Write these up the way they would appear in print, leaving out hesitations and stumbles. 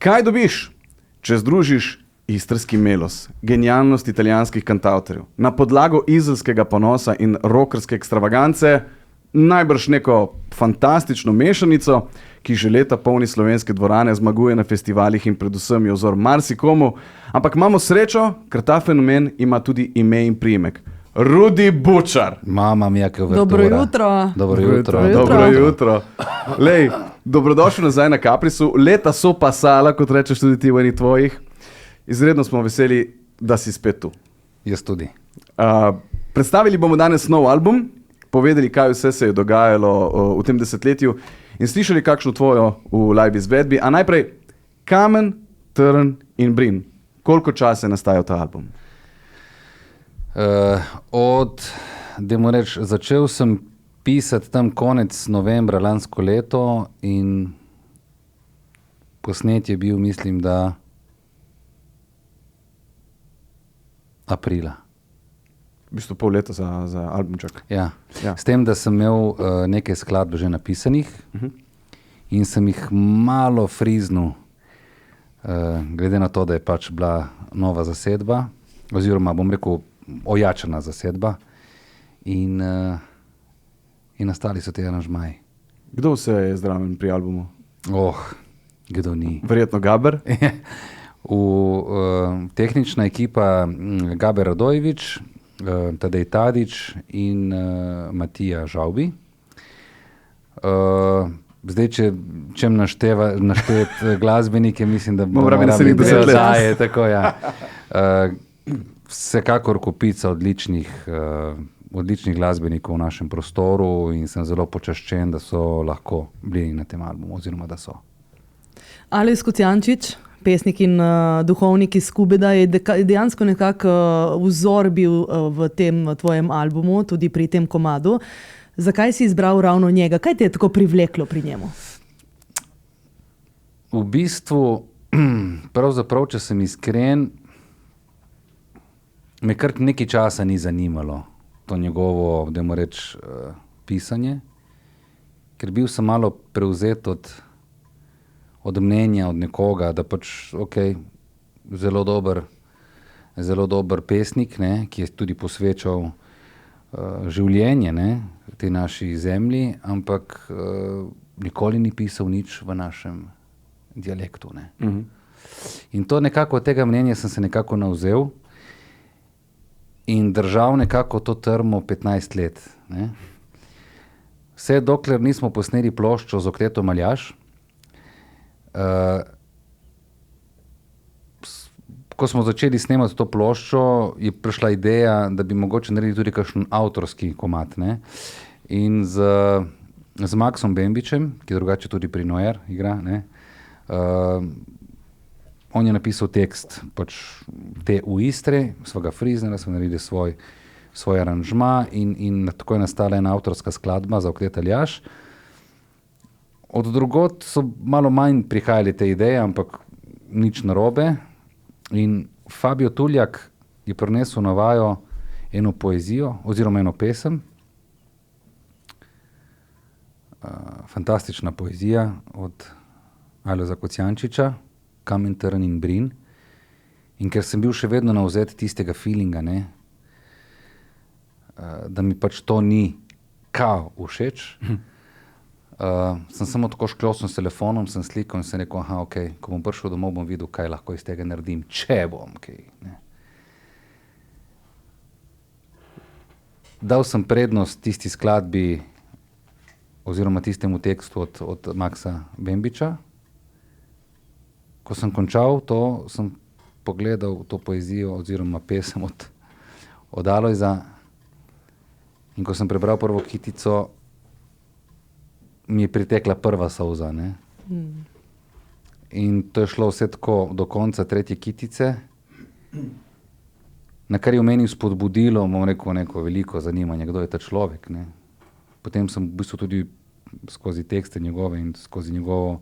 Kaj dobiš, če združiš istrski melos, genialnost italijanskih kantavtorjev, na podlago izolskega ponosa in rockerske ekstravagance, najbrž neko fantastično mešanico, ki že leta polni slovenske dvorane, zmaguje na festivalih in predvsem je vzor marsikomu, ampak imamo srečo, ker ta fenomen ima tudi ime in priimek. Rudi Bučar. Mama mia, che uvertura. Dobro jutro. Dobro jutro. Dobro jutro. Lej, dobrodošli nazaj na Caprisu. Leta so pasala, kot rečeš tudi ti v eni tvojih. Izredno smo veseli, da si spet tu. Jaz tudi. Predstavili bomo danes nov album, povedali, kaj vse se je dogajalo v tem desetletju in slišali kakšno tvojo v live izvedbi. A najprej, Kamen, Trn in Brin. Koliko časa je nastajal ta album? Začel sem pisati tam konec novembra lansko leto in posnet je bil, mislim, da aprila. V bistvu pol leta za albumček. Ja. S tem, da sem imel nekaj skladb že napisanih in sem jih malo friznil, glede na to, da je pač bila nova zasedba, oziroma bom rekel ojačana zasedba in nastali so te aranžmaji. Kdo vse je zraven pri albumu? Kdo ni? Verjetno Gaber. Tehnična ekipa Gaber Radojevič, Tadej Tadić in Matija Žavbi. Zdaj, če našteti glasbenike, mislim, da bomo rabili 10 let. Tako, ja. Vsekakor kupica odličnih glasbenikov v našem prostoru in sem zelo počaščen, da so lahko bili na tem albumu, oziroma da so. Alojz Kocijančič, pesnik in duhovnik iz Skubeda, je dejansko nekako vzor bil v tem tvojem albumu, tudi pri tem komadu. Zakaj si izbral ravno njega? Kaj te je tako privleklo pri njemu? V bistvu, pravzaprav, če sem iskren, me kar nekaj časa ni zanimalo to njegovo, da mu reč, pisanje, ker bil sem malo prevzet od mnenja, od nekoga, da pač, zelo dober pesnik, ne, ki je tudi posvečal življenje, ne, tej naši zemlji, ampak nikoli ni pisal nič v našem dialektu. Ne. In to nekako od tega mnenja sem se nekako navzel in držal nekako to trmo 15 let. Ne. Vse dokler nismo posneli ploščo z Okleto Maljaž, ko smo začeli snemati to ploščo, je prišla ideja, da bi mogoče naredili tudi kakšen avtorski komad. Ne. In z Maxom Bembičem, ki drugače tudi pri Noer igra, ne, on je napisal tekst pač te v Istre, sva ga friznila, smo naredili svoj aranžma in tako je nastala ena avtorska skladba za Oklet Aljaž. Od drugod so malo manj prihajali te ideje, ampak nič narobe. In Fabio Tuljak je prinesel na vajo eno poezijo oziroma eno pesem. Fantastična poezija od Alojza Kocijančiča, Kamen, Trn in Brin. In ker sem bil še vedno navzet tistega feelinga, ne, da mi pač to ni kao všeč, sem samo tako šklosnil s telefonom, sem slikal in sem rekel, ko bom prišel domov, bom videl, kaj lahko iz tega naredim, če bom kaj. Ne. Dal sem prednost tisti skladbi oziroma tistemu tekstu od Maxa Bembiča. Ko sem končal to, sem pogledal to poezijo oziroma pesem od Alojza in ko sem prebral prvo kitico, mi je pritekla prva solza. Ne? In to je šlo vse tako do konca tretje kitice, na kar je v meni spodbudilo, bom rekel, neko veliko zanimanje, kdo je ta človek. Ne? Potem sem v bistvu tudi skozi tekste njegove in skozi njegovo,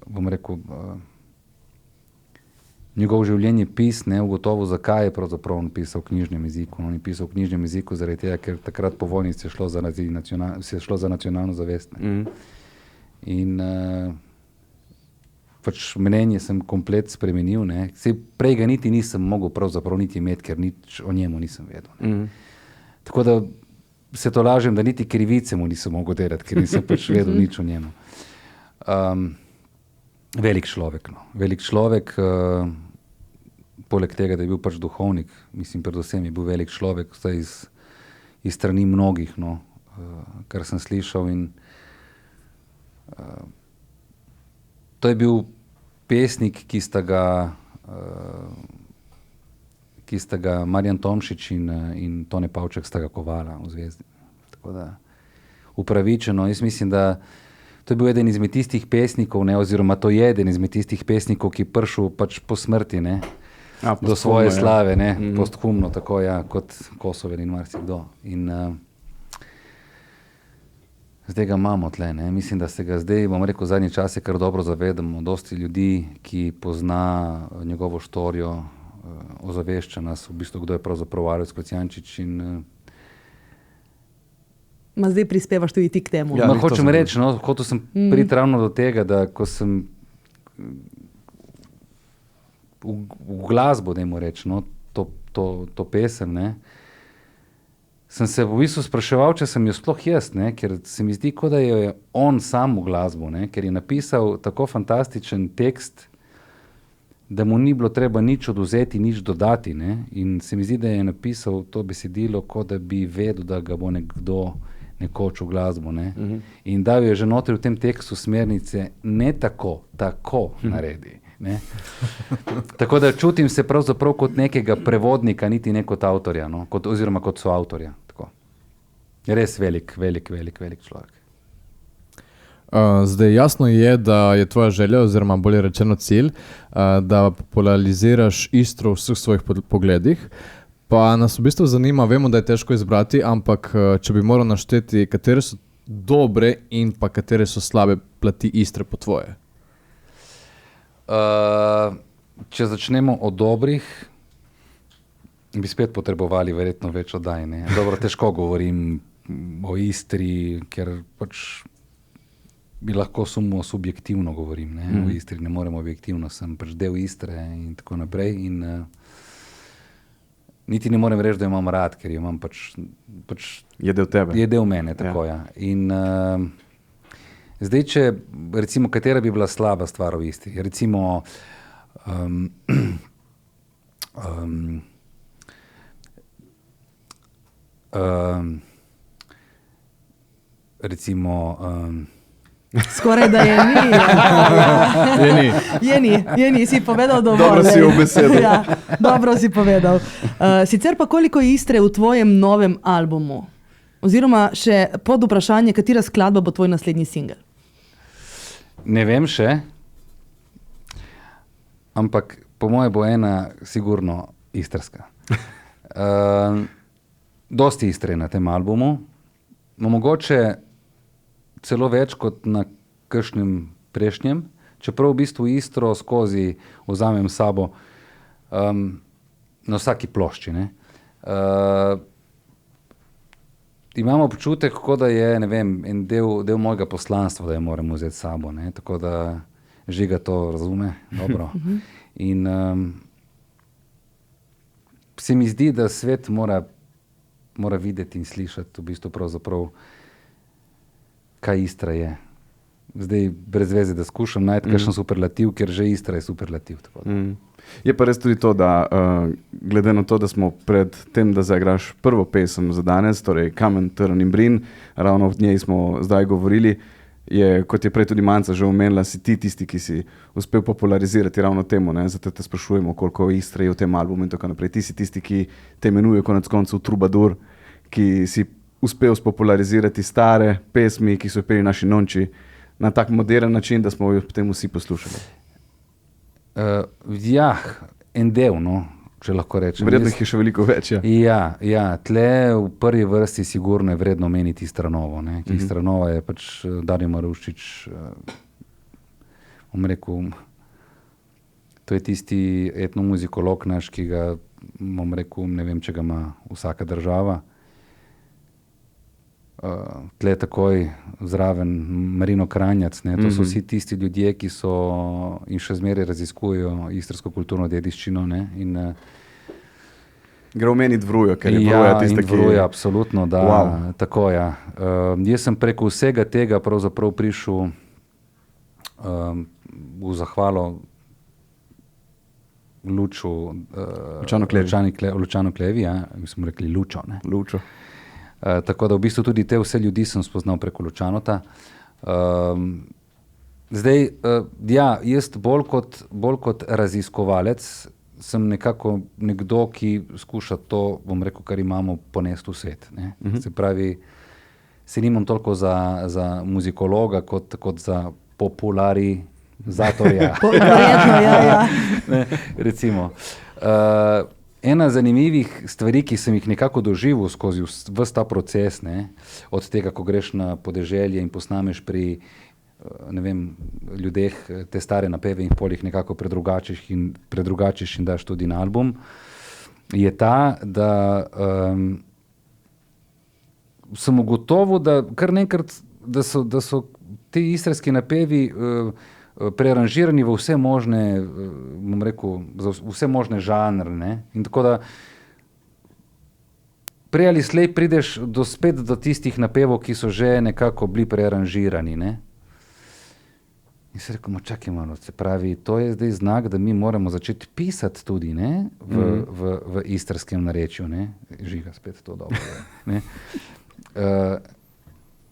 bom rekel, njegov življenje pis, ne, ugotovil, zakaj je pravzaprav on pisal v knjižnem jeziku. On je pisal v knjižnem jeziku zaradi tega, ker takrat po vojni se je šlo za nacionalno zavest. In pač mnenje sem komplet spremenil. Ne. Prej ga nisem mogel pravzaprav niti imeti, ker nič o njemu nisem vedel. Tako da se to lažem, da niti krivice mu nisem mogel delati, ker nisem pač vedel nič o njemu. Velik človek. No. Velik človek, poleg tega, da je bil pač duhovnik, mislim, predvsem je bil velik človek, vsaj iz strani mnogih, no, kar sem slišal. In to je bil pesnik, ki sta ga Marjan Tomšič in Tone Pavček sta ga kovala v Zvezdi. Tako da upravičeno. Jaz mislim, da to je bil eden izmed tistih pesnikov, ne, oziroma to je eden izmed tistih pesnikov, ki prišel pač po smrti, ne, do svoje slave, ne, posthumno, tako kot Kosovel in marsikdo. In zdaj ga imamo tle, ne. Mislim, da se ga zdaj, bom rekel, zadnji čase kar dobro zavedamo. Dosti ljudi, ki pozna njegovo štorijo, ozavešča nas v bistvu, kdo je pravzaprav Alojz Kocijančič in zdaj prispevaš tudi ti k temu. Ja, hočem reči, no, hotel sem priti ravno do tega, da ko sem v glasbo, dajmo reči, no, to pesem, ne, sem se v bistvu spraševal, če sem jo sploh jaz, ne, ker se mi zdi, kot da je on sam v glasbo, ne, ker je napisal tako fantastičen tekst, da mu ni bilo treba nič odvzeti, nič dodati, ne, in se mi zdi, da je napisal to besedilo, kot da bi vedel, da ga bo nekdo nekoč v glasbo, ne. In dal je že notri v tem tekstu smernice, ne tako naredi, ne. Tako da čutim se pravzaprav kot nekega prevodnika, niti ne kot avtorja, no, oziroma kot soavtorja, tako. Res velik človek. Zdaj jasno je, da je tvoja želja, oziroma bolje rečeno cilj, da populariziraš Istro v vseh svojih pogledih. Pa nas v bistvu zanima, vemo, da je težko izbrati, ampak če bi moral našteti, katere so dobre in pa katere so slabe plati Istre po tvoje? Če začnemo o dobrih, bi spet potrebovali verjetno več oddaj, ne. Dobro, težko govorim o Istri, ker pač bi lahko samo subjektivno govorim, ne. O Istri ne morem objektivno, sem pač del Istre in tako naprej in niti ne morem reči, da jo imam rad, ker jo imam pač je del tebe. Je del mene, tako ja. In zdaj, če recimo, katera bi bila slaba stvar v Istri? Recimo Skoraj da je ni. Si povedal dovolj. Dobro si v besedi. Ja, dobro si povedal. Sicer pa koliko je Istre v tvojem novem albumu? Oziroma še pod vprašanje, katera skladba bo tvoj naslednji singel? Ne vem še, ampak po moje bo ena sigurno istrska. Dosti Istre na tem albumu. Mogoče celo več kot na kakšnem prejšnjem, čeprav v bistvu Istro skozi vzamem sabo na vsaki plošči, ne. Imam občutek, kot da je, ne vem, en del mojega poslanstva, da jo moram vzeti s sabo, ne, tako da Žiga to razume dobro. In se mi zdi, da svet mora videti in slišati v bistvu pravzaprav, kaj Istra je. Zdaj brez veze, da skušam najti kakšen superlativ, ker že Istra je superlativ. Je pa res tudi to, da glede na to, da smo pred tem, da zaigraš prvo pesem za danes, torej Kamen, trn in brin, ravno v njej smo zdaj govorili, kot je prej tudi Manca že omenila, si ti tisti, ki si uspel popularizirati ravno temu, ne? Zato te sprašujemo, koliko Istre je v tem albumu in tako naprej. Ti si tisti, ki te imenuje konec koncev trubadur, ki si uspel spopularizirati stare pesmi, ki so peli naši nonči na tak moderen način, da smo jo potem vsi poslušali. En del, no, če lahko rečem. Verjetno jih je še veliko več, ja. Ja, tle v prvi vrsti sigurno je vredno omeniti Istranovo, ne. Istranova je pač Dario Marušič, bom rekel, to je tisti etnomuzikolog naš, ki ga, bom rekel, ne vem, če ga ima vsaka država. tle takoj zraven Marino Kranjac, ne, to so vsi tisti ljudje, ki so in še zmeraj raziskujejo istrsko kulturno dediščino, ne, in Gre omeniti Vrujo, ker je Vruja tista, ki... Vruja, absolutno, da, Wow. tako, ja. Jaz sem preko vsega tega pravzaprav prišel v zahvalo Luču, Lučanu Klevi, ja, mi smo rekli Lučo, ne. Lučo. Tako da v bistvu tudi te vse ljudi sem spoznal preko Lučanota. Zdaj, ja, jaz bolj kot raziskovalec sem nekako nekdo, ki skuša to, bom rekel, kar imamo, ponesti v svet. Ne? Se pravi, se nimam toliko za muzikologa kot za popularizatorja. Verjetno, ja. Ne, recimo. Ena zanimivih stvari, ki sem jih nekako doživel skozi ves ta proces, ne, od tega, ko greš na podeželje in posnameš pri ne vem, ljudeh te stare napeve in polih nekako predrugačiš in daš tudi na album, je ta, da sem ugotovil, da kar nekrat, da so ti istrski napevi prearanžirani v vse možne, bom rekel, za vse možne žanre, ne? In tako da prej ali slej prideš spet do tistih napevov, ki so že nekako bili prearanžirani, ne? In se rekel, čakaj malo, se pravi, to je zdaj znak, da mi moramo začeti pisati tudi, ne, v istrskem narečju, ne, Žiga spet to dobro, ne.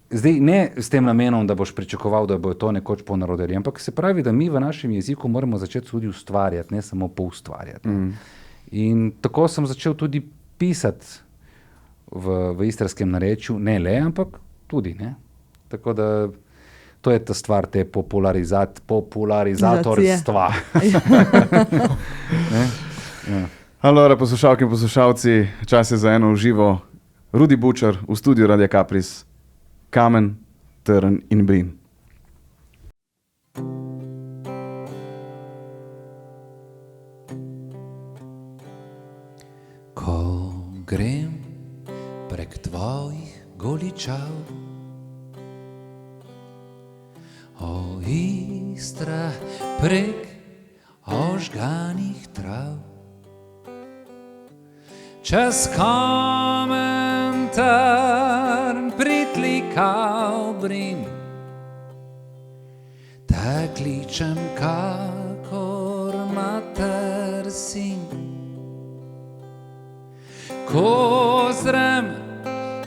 Zdaj ne s tem namenom, da boš pričakoval, da bojo to nekoč ponarodili, ampak se pravi, da mi v našem jeziku moramo začeti tudi ustvarjati, ne samo poustvarjati. In tako sem začel tudi pisati v istrskem narečju, ne le, ampak tudi, ne. Tako da to je ta stvar te popularizatorstva. Halo, poslušalke in poslušalci, čas je za eno uživo. Rudi Bučar v studiu Radia Kapris. Kamen, trn in brin. Ko grem prek tvojih goličav, o Istra prek ožganih trav, čez kamen trn pritlikav brin, te kličem kakor mater sin. Ko zrem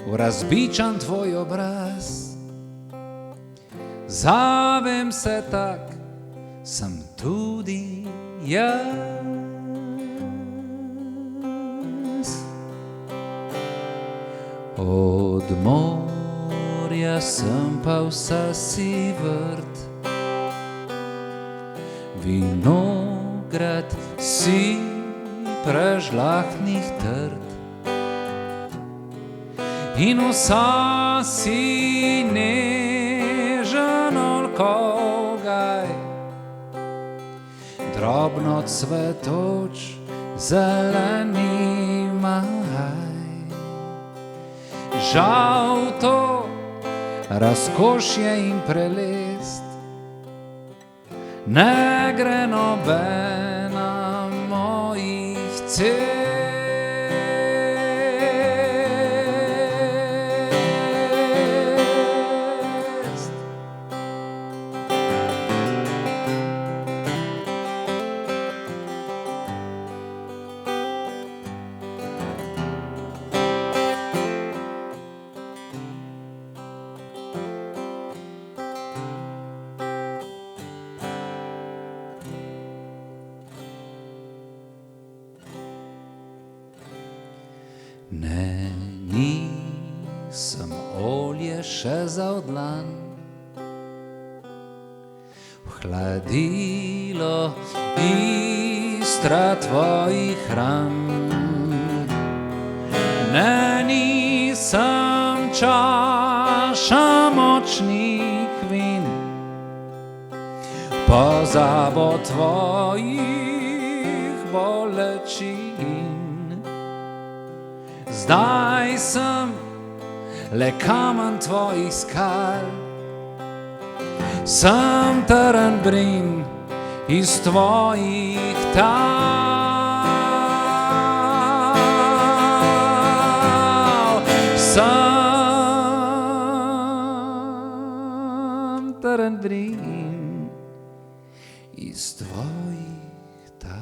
v razbičan tvoj obraz, zavem se tak, sem tudi jaz. Od morja sem pa vsa si vrt, vinograd si prežlahtnih trd, in vsa si nežen olkogaj, drobno cvetoč zeleni maj. Žal to razkošje in prelest ne gre nobena mojih cest. Ne, nisem olje še za odlan, v hladilo Istra tvojih ran. Ne, nisem čaša močnih vin, pozabo tvojih bolečin. Zdaj sem le kamen tvojih skal. Sem trn brin iz tvojih tal. Sem trn brin iz tvojih tal.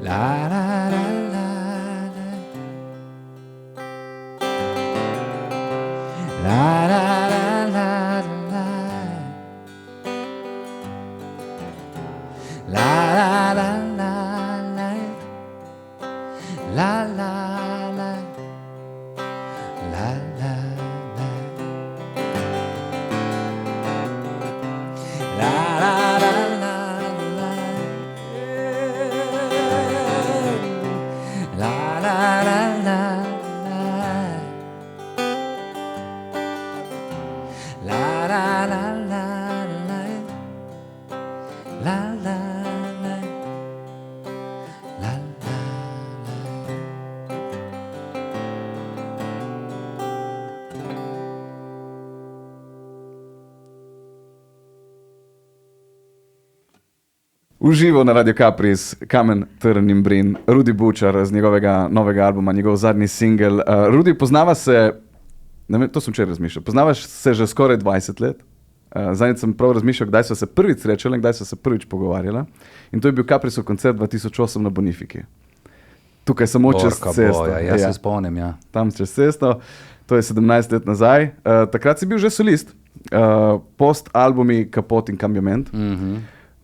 La la la la la la la la la la la la la la la Uživo na Radio Capris, Kamen, Trn in Brin, Rudi Bučar z njegovega novega albuma, njegov zadnji singel. Rudi, poznava se, ne vem, to sem včeraj razmišljal, poznavaš se že skoraj 20 let. Zadnjič sem prav razmišljal, kdaj so se prvič srečali in kdaj so se prvič pogovarjala. In to je bil Caprisov koncert 2008 na Bonifiki. Tukaj samo čez cesto. Jaz se spomnim, ja. Tam čez cesto, to je 17 let nazaj. Takrat si bil že solist, post-albumi Kapot in Cambiament.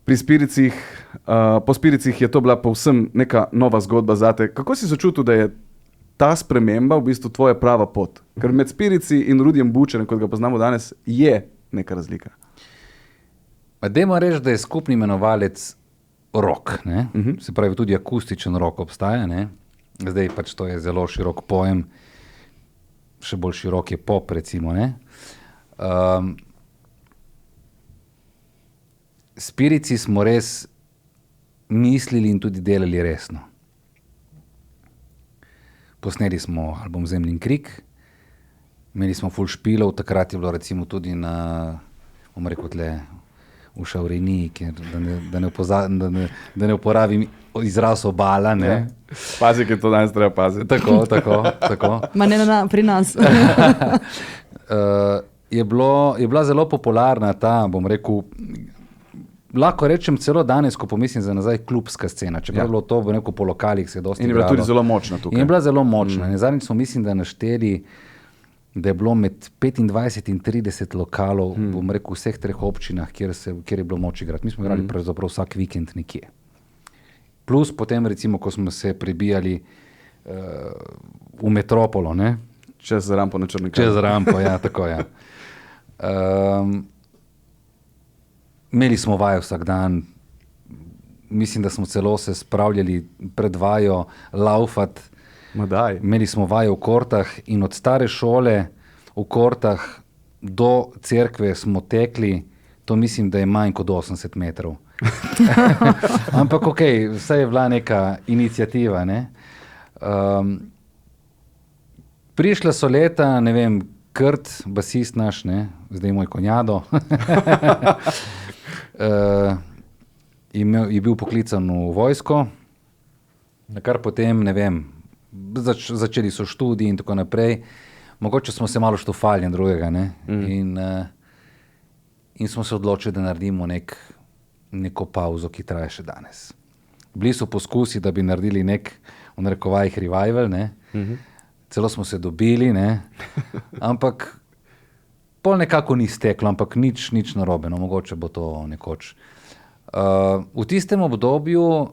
Pri Spiricih, po Spiricih je to bila povsem neka nova zgodba zate. Kako si začutil, da je ta sprememba v bistvu tvoja prava pot? Ker med Spirici in Rudijem Bučarjem, kot ga poznamo danes, je neka razlika. Dajmo reči, da je skupni imenovalec rock. Se pravi, tudi akustičen rock obstaja. Ne? Zdaj pač to je zelo širok pojem, še bolj širok je pop, recimo. Ne? Spirici smo res mislili in tudi delali resno. Posneli smo album Zemljin krik, imeli smo ful špilov, takrat je bilo recimo tudi na, bom rekel tle, v Šavrini, da ne uporabim izraz obala. Ne? Pazi, ki to danes treba paziti. Tako. Ma ne pri nas. Je bila zelo popularna ta, bom rekel, lahko rečem celo danes, ko pomislim za nazaj, klubska scena. Čeprav je bilo to v neko po lokalih se je dosti in je bila tudi zelo močna tukaj. In je bila zelo močna. Zadnjič smo mislim, da našteli, da je bilo med 25 in 30 lokalov, bom rekel, v vseh treh občinah, kjer je bilo moč igrati. Mi smo igrali pravzaprav vsak vikend nekje. Plus potem recimo, ko smo se prebijali v metropolo, ne? Čez rampo na Črniku. Čez rampo, ja, tako ja. Imeli smo vajo vsak dan, mislim, da smo celo se spravljali pred vajo laufat. Imeli smo vajo v Kortah in od stare šole v Kortah do cerkve smo tekli, to mislim, da je manj kot 80 metrov. Ampak okej, vse je bila neka iniciativa. Ne? Prišla so leta, ne vem, Krt, basist naš, ne? Zdaj moj konjado. Je bil poklican v vojsko, nakar potem, ne vem, začeli so študiji in tako naprej. Mogoče smo se malo štufali in drugega, ne? In smo se odločili, da naredimo neko pauzo, ki traja še danes. Bili so poskusi, da bi naredili nek, v narekovajih, revival, ne? Celo smo se dobili, ne? Ampak pol nekako ni steklo, ampak nič narobe, no, mogoče bo to nekoč. V tistem obdobju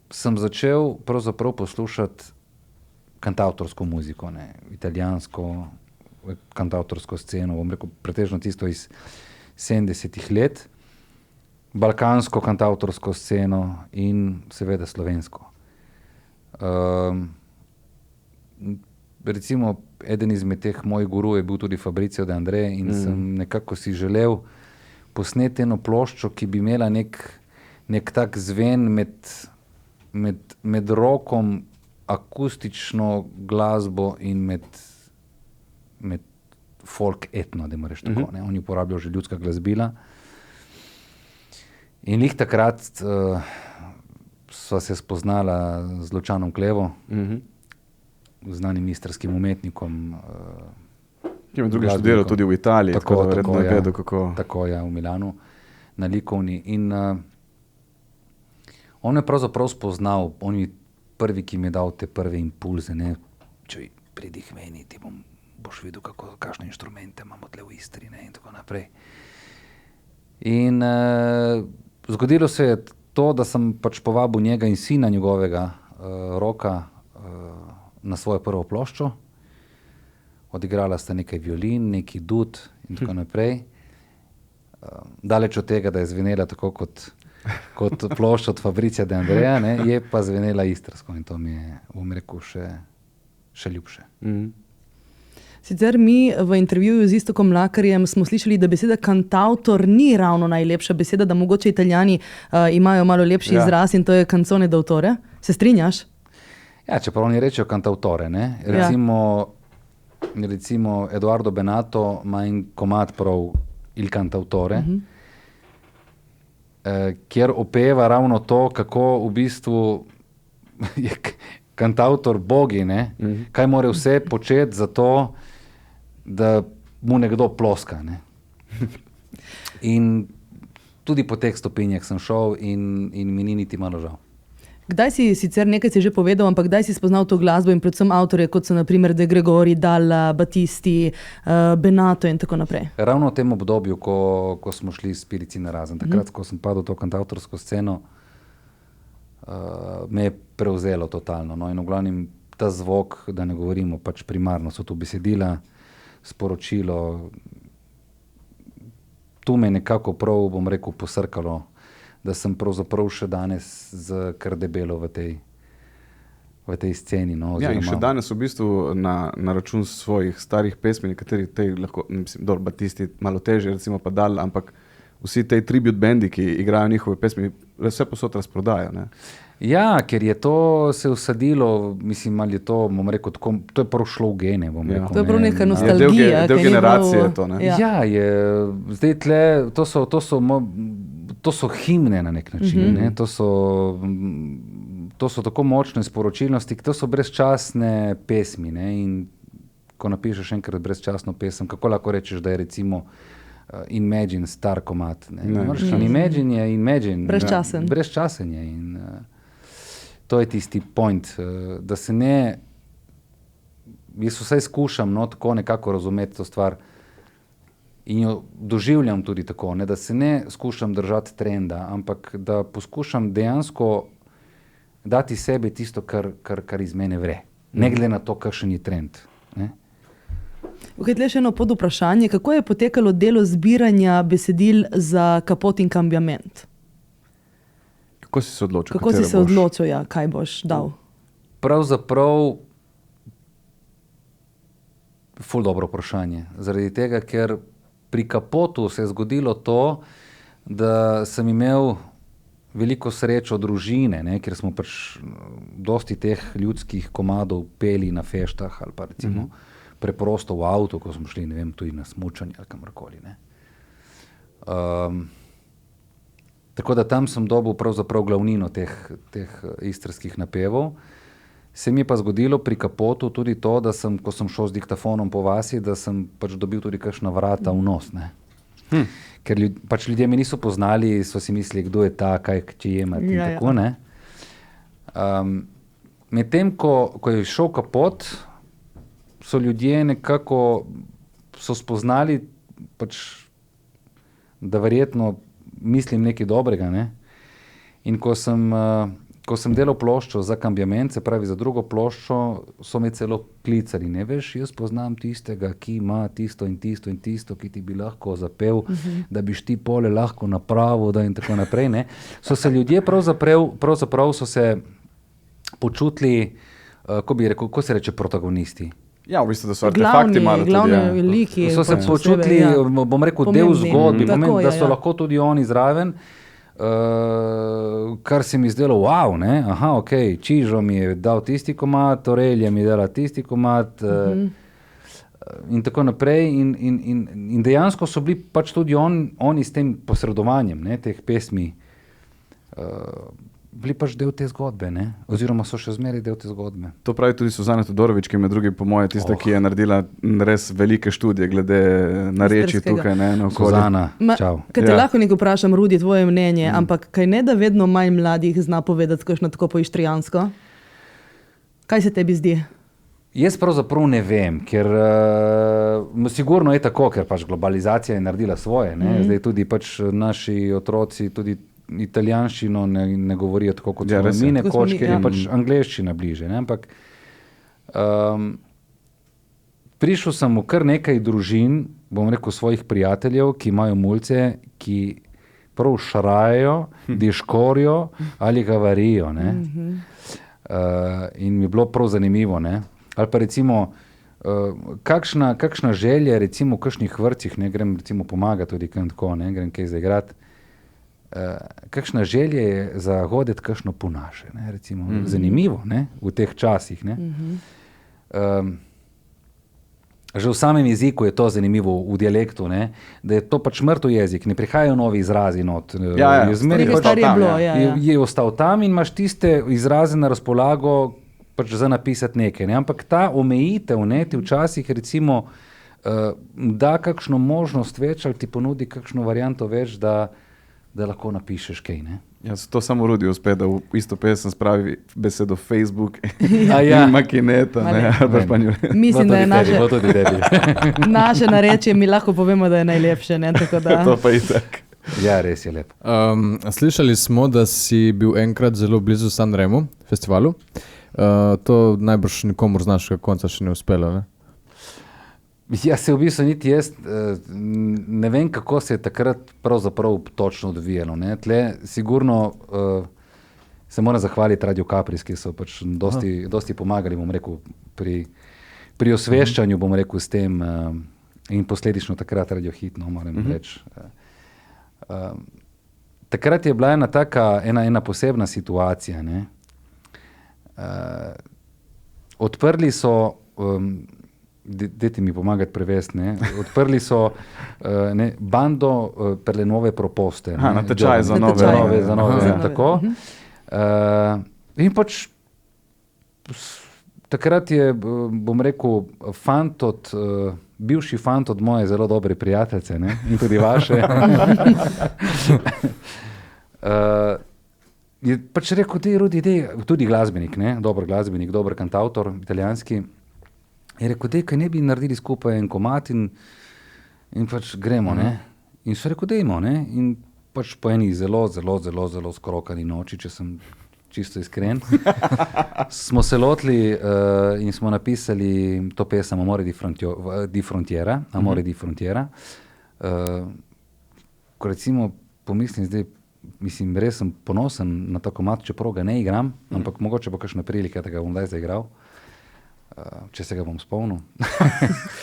sem začel pravzaprav poslušati kantavtorsko muziko, ne, italijansko kantavtorsko sceno, bom rekel, pretežno tisto iz 70-ih let, balkansko kantavtorsko sceno in seveda slovensko. Recimo, eden izmed teh mojih guru je bil tudi Fabrizio De André in sem nekako si želel posneti eno ploščo, ki bi imela nek tak zven med rokom, akustično glasbo in med folk etno, da moraš tako. Ne? Oni uporabljajo že ljudska glasbila. In lih takrat sva se spoznala z Lučanom Klevo, znanim istrskim umetnikom. Ki je med drugim študiral tudi v Italiji, tako da verjetno je vedel, kako... Tako, ja, v Milanu, na likovni. In on je pravzaprav spoznal, on je prvi, ki mi je dal te prve impulze, ne, če pridih meni, ti boš videl, kakšne inštrumente imamo tle v Istri, ne, in tako naprej. In zgodilo se je to, da sem pač povabil njega in sina njegovega, Roka, na svojo prvo ploščo. Odigrala sta nekaj violin, neki dud in tako naprej. Daleč od tega, da je zvenela tako kot plošča od Fabricija de Andreja, ne, je pa zvenela istrsko in to mi je, bom rekel, še ljubše. Sicer mi v intervjuju z Iztokom Mlakarjem smo slišali, da beseda kantautor ni ravno najlepša beseda, da mogoče Italijani imajo malo lepši izraz in to je canzone d'autore. Se strinjaš? Ja, čeprav oni rečejo cantautore, ne. Recimo Edoardo Benato ima en komad prav Il cantautore, kjer opeva ravno to, kako v bistvu je kantautor bogi, ne? Kaj mora vse početi za to, da mu nekdo ploska. Ne? In tudi po teh stopinjah sem šel in mi ni niti malo žal. Kdaj si sicer nekaj si že povedal, ampak kdaj si spoznal to glasbo in predvsem avtorje, kot so na primer De Gregori, Dalla, Battisti, Benato in tako naprej? Ravno v tem obdobju, ko smo šli s Spirici na razen. Takrat, ko sem padel v to kantautorsko sceno, me je prevzelo totalno. No? In v glavnem ta zvok, da ne govorimo, pač primarno so tu besedila, sporočilo. Tu me nekako prav, bom rekel, posrkalo, da sem pravzaprav še danes kar debelo v tej sceni. No, ja, in še danes v bistvu na račun svojih starih pesmi, nekateri tej lahko, mislim, Battisti malo teže, recimo pa Dal, ampak vsi tej tribute bendi, ki igrajo njihove pesmi, vse posod razprodajo. Ne? Ja, ker je to se usadilo, mislim, ali je to, bom rekel, tako, to je prav šlo v gene, bom rekel. To je prav neka nostalgija. Del generacije to, ne? Ja, je, zdaj tle, to so himne na nek način, ne? To so tako močne sporočilnosti, to so brezčasne pesmi, ne? In ko napišeš enkrat brezčasno pesem, kako lahko rečeš, da je recimo Imagine star komad, ne? Imagine je Imagine. Brezčasen. Brezčasen je in to je tisti point, da se ne, jaz vsaj skušam, no, tako nekako razumeti to stvar in jo doživljam tudi tako, ne, da se ne skušam držati trenda, ampak da poskušam dejansko dati sebi tisto, kar iz mene vre. Ne glede na to, kakšen je trend. Ne. Okay, tle še eno pod vprašanje. Kako je potekalo delo zbiranja besedil za Kapot in Cambiament? Kako si se odločil? Kako si se odločil, ja, kaj boš dal? Pravzaprav ful dobro vprašanje. Zaradi tega, ker pri Kapotu se je zgodilo to, da sem imel veliko srečo družine, ne, ker smo pač dosti teh ljudskih komadov peli na feštah ali pa recimo preprosto v avtu, ko smo šli, ne vem, tudi na smučanje ali kamorkoli. Ne. Tako da tam sem dobil pravzaprav glavnino teh istrskih napevov. Se mi je pa zgodilo pri Kapotu tudi to, da sem, ko sem šel z diktafonom po vasi, da sem pač dobil tudi kakšna vrata v nos. Ne. Ker pač ljudje me niso poznali, so si mislili, kdo je ta, kaj če jemati in tako, ne. Medtem, ko je šel Kapot, so ljudje nekako spoznali, pač, da verjetno mislim nekaj dobrega. Ne? In ko sem delal ploščo za Cambiament, se pravi za drugo ploščo, so me celo klicali. Ne veš, jaz poznam tistega, ki ima tisto in tisto in tisto, ki ti bi lahko zapel, da biš ti pole lahko napravil, da in tako naprej. Ne? So se ljudje pravzaprav so se počutili, ko bi rekel, ko se reče protagonisti. Ja, v bistvu, da so artefakti malo tudi. Veliki, so se počutili, bom rekel, pomembni, del zgodbi, da so lahko tudi oni zraven. kar se mi zdelo, wow, ne? Aha, ok, Čižo mi je dal tisti komad, Orelja mi je dala tisti komad in tako naprej in dejansko so bili pač tudi oni s tem posredovanjem, ne, teh pesmi, bili pač del te zgodbe, ne? Oziroma so še zmeraj del te zgodbe. To pravi tudi Suzana Todorović, ki je med drugim po moje tista, ki je naredila res velike študije glede narečij tukaj. Ne, Suzana, čau. Kaj te lahko nekaj vprašam, Rudi, tvoje mnenje, ampak kaj ne da vedno manj mladih zna povedati kakšno tako po ištrijansko? Kaj se tebi zdi? Jaz pravzaprav ne vem, ker sigurno je tako, ker pač globalizacija je naredila svoje, ne? Zdaj tudi pač naši otroci tudi italijanščino ne govorijo tako kot mi nekoč, ker je pač angleščina bliže. Ne? Ampak prišel sem v kar nekaj družin, bom rekel svojih prijateljev, ki imajo mulce, ki prav šarajo, diškorijo ali gavarijo. Ne? In mi je bilo prav zanimivo. Ne? Ali pa recimo, kakšna želja recimo v kakšnih vrtcih, ne grem recimo pomagati tudi tako, ne grem kaj zaigrati, kakšna želja je za hoditi kakšno ponaše, ne, recimo, zanimivo, ne, v teh časih, ne. Že v samem jeziku je to zanimivo, v dialektu, ne, da je to pač mrtev jezik, ne prihajajo novi izrazi not. Je ostal tam in imaš tiste izraze na razpolago pač za napisati nekaj, ne, ampak ta omejitev, ne, ti včasih recimo da kakšno možnost več ali ti ponudi kakšno varianto več, da lahko napišeš kaj, ne? Ja, to samo Rudi uspe, da v isto pesem spravi besedo Facebook in makineta, ne? Mislim, da je naše narečje, mi lahko povemo, da je najlepše, ne? Tako da... To pa itak. Ja, res je lepo. Slišali smo, da si bil enkrat zelo blizu Sanremu festivalu. To najbrž nikomur z našega konca še ne uspelo, ne? Ja, se v bistvu niti jaz ne vem, kako se je takrat pravzaprav točno odvijalo. Ne? Tle sigurno se moram zahvaliti Radio Capris, ki so pač dosti pomagali, bom rekel, pri osveščanju, bom rekel, s tem in posledično takrat Radio Hit, no, moram reči. Takrat je bila ena posebna situacija. Ne? Odprli so... Dajte mi pomagati prevesti, ne. Odprli so bando per le nuove proposte. Natečaj za nove. Tako. In pač takrat je, bom rekel, bivši fant od moje zelo dobre prijateljice, ne, in tudi vaše. Je pač rekel, Rudi, tudi glasbenik, ne, dober glasbenik, dober kantautor, italijanski. Je rekel, kaj ne bi naredili skupaj en komad in pač gremo, ne. In so rekel, dejmo, ne. In pač po eni zelo skrokani noči, če sem čisto iskren, smo se lotili in smo napisali to pesem Amore di Frontiera. Ko recimo pomislim zdaj, mislim, res sem ponosen na ta komad, čeprav ga ne igram, ampak mogoče bo kakšna prilika, da ga bom zdaj zaigral. Če se ga bom spomnil.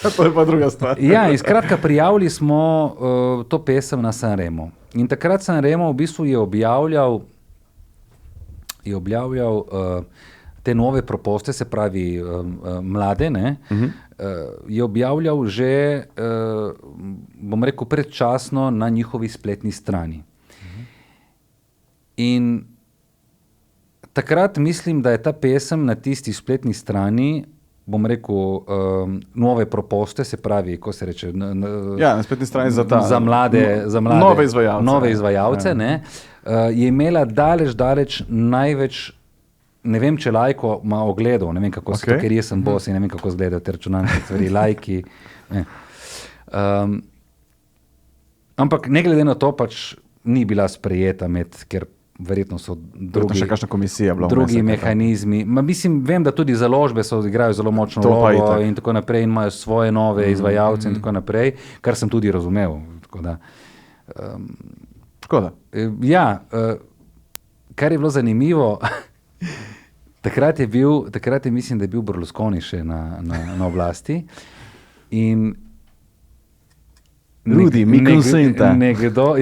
To je pa druga stvar. Ja, in skratka, prijavili smo to pesem na Sanremo. In takrat Sanremo v bistvu je objavljal te nove proposte, se pravi mlade, ne, je objavljal že, bom rekel, predčasno na njihovi spletni strani. In takrat mislim, da je ta pesem na tisti spletni strani, bom rekel, nove proposte, se pravi, ko se reče... Ja, na spletni strani za mlade nove izvajalce, ja. Ne, je imela daleč največ, ne vem, če lajko ima ogledov, ne vem, kako se to, ker jaz sem boss in ne vem, kako izgledajo te računalniške stvari, lajki. Ampak ne glede na to, pač ni bila sprejeta ker verjetno so drugi mehanizmi. Mislim, vem, da tudi založbe igrajo zelo močno vlogo in tako naprej in imajo svoje nove izvajalce in tako naprej, kar sem tudi razumel. Škoda. Ja, kar je bilo zanimivo, takrat je mislim, da je bil Berlusconi še na oblasti in Rudi, mi konsenta. Nekdo,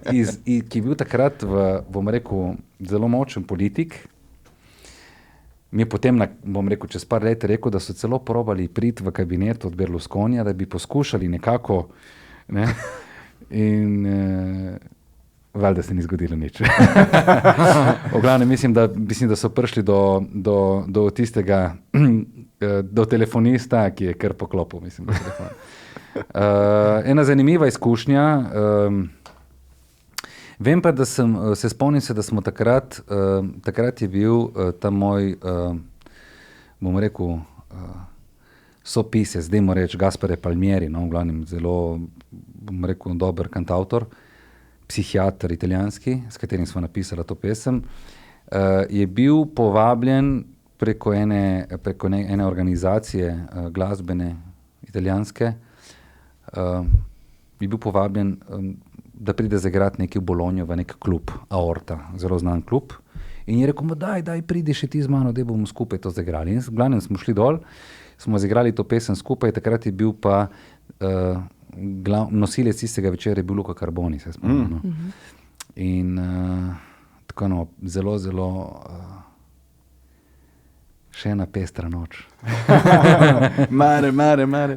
ki je bil takrat, bom rekel, zelo močen politik, mi je potem, bom rekel, čez par let rekel, da so celo probali priti v kabinet od Berlusconija, da bi poskušali nekako, ne, in valjda se ni zgodilo nič. V glavnem, mislim, da so prišli do tistega, do telefonista, ki je kar poklopil, mislim, do telefona. Ena zanimiva izkušnja. Vem pa, da se spomnim se, da smo takrat je bil ta moj, bom rekel, sopisec, dajmo reči Gaspare Palmieri, no, v glavnem zelo, bom rekel, dober kantavtor, psihiater italijanski, s katerim smo napisali to pesem, je bil povabljen preko ene organizacije glasbene italijanske, je bil povabljen, da pride zaigrati nekaj v Bologno v nek klub, Aorta, zelo znan klub. In je rekel, daj pridi še ti z mano, da bomo skupaj to zaigrali. In v glavnem smo šli dol, smo zaigrali to pesem skupaj, takrat je bil pa nosilec tistega večera je bil Luca Carboni, se spomnim. In tako no, zelo, zelo še ena pestra noč. Mare.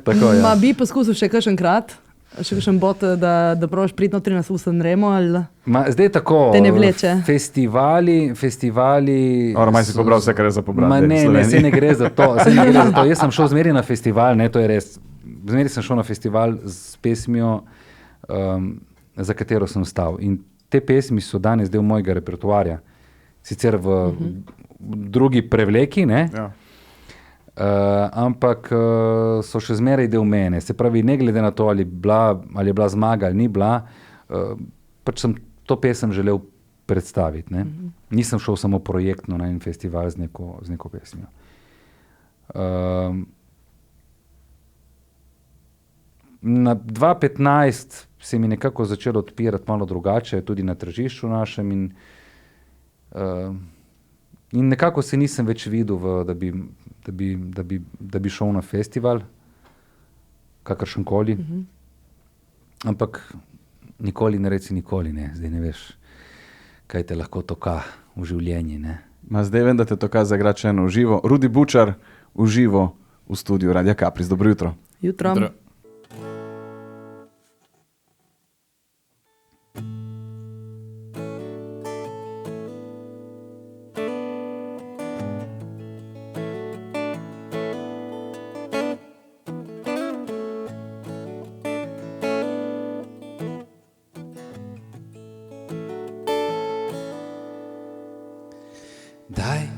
Tako, ja. Bi poskusil še kakšen krat? Še kakšen bot, da probaš priti notri na San Remo? Ali... Zdaj tako, te ne vleče? Festivali... Maj si pobral vse, kar je za pobrati. Ne, se ne gre za to. Jaz sem šel zmeri na festival, ne, to je res. Zmeri sem šel na festival s pesmijo, za katero sem stal. In te pesmi so danes del mojega repertoarja. Sicer v drugi prevleki, ne? Ja. Ampak so še zmeraj del mene. Se pravi, ne glede na to, ali je bila zmaga ali ni bila, pač sem to pesem želel predstaviti. Ne? Nisem šel samo projektno na en festival z neko pesmijo. Na 2015 se mi nekako začelo odpirati malo drugače, tudi na tržišču našem in nekako se nisem več videl, da bi šel na festival, kakršenkoli. Ampak nikoli ne reci nikoli, ne. Zdaj ne veš, kaj te lahko toka v življenju, ne. Zdaj vem, da te toka zaigrati še eno v živo. Rudi Bučar v živo v studiu Radia Kapris. Dobro jutro. Jutro. Daj,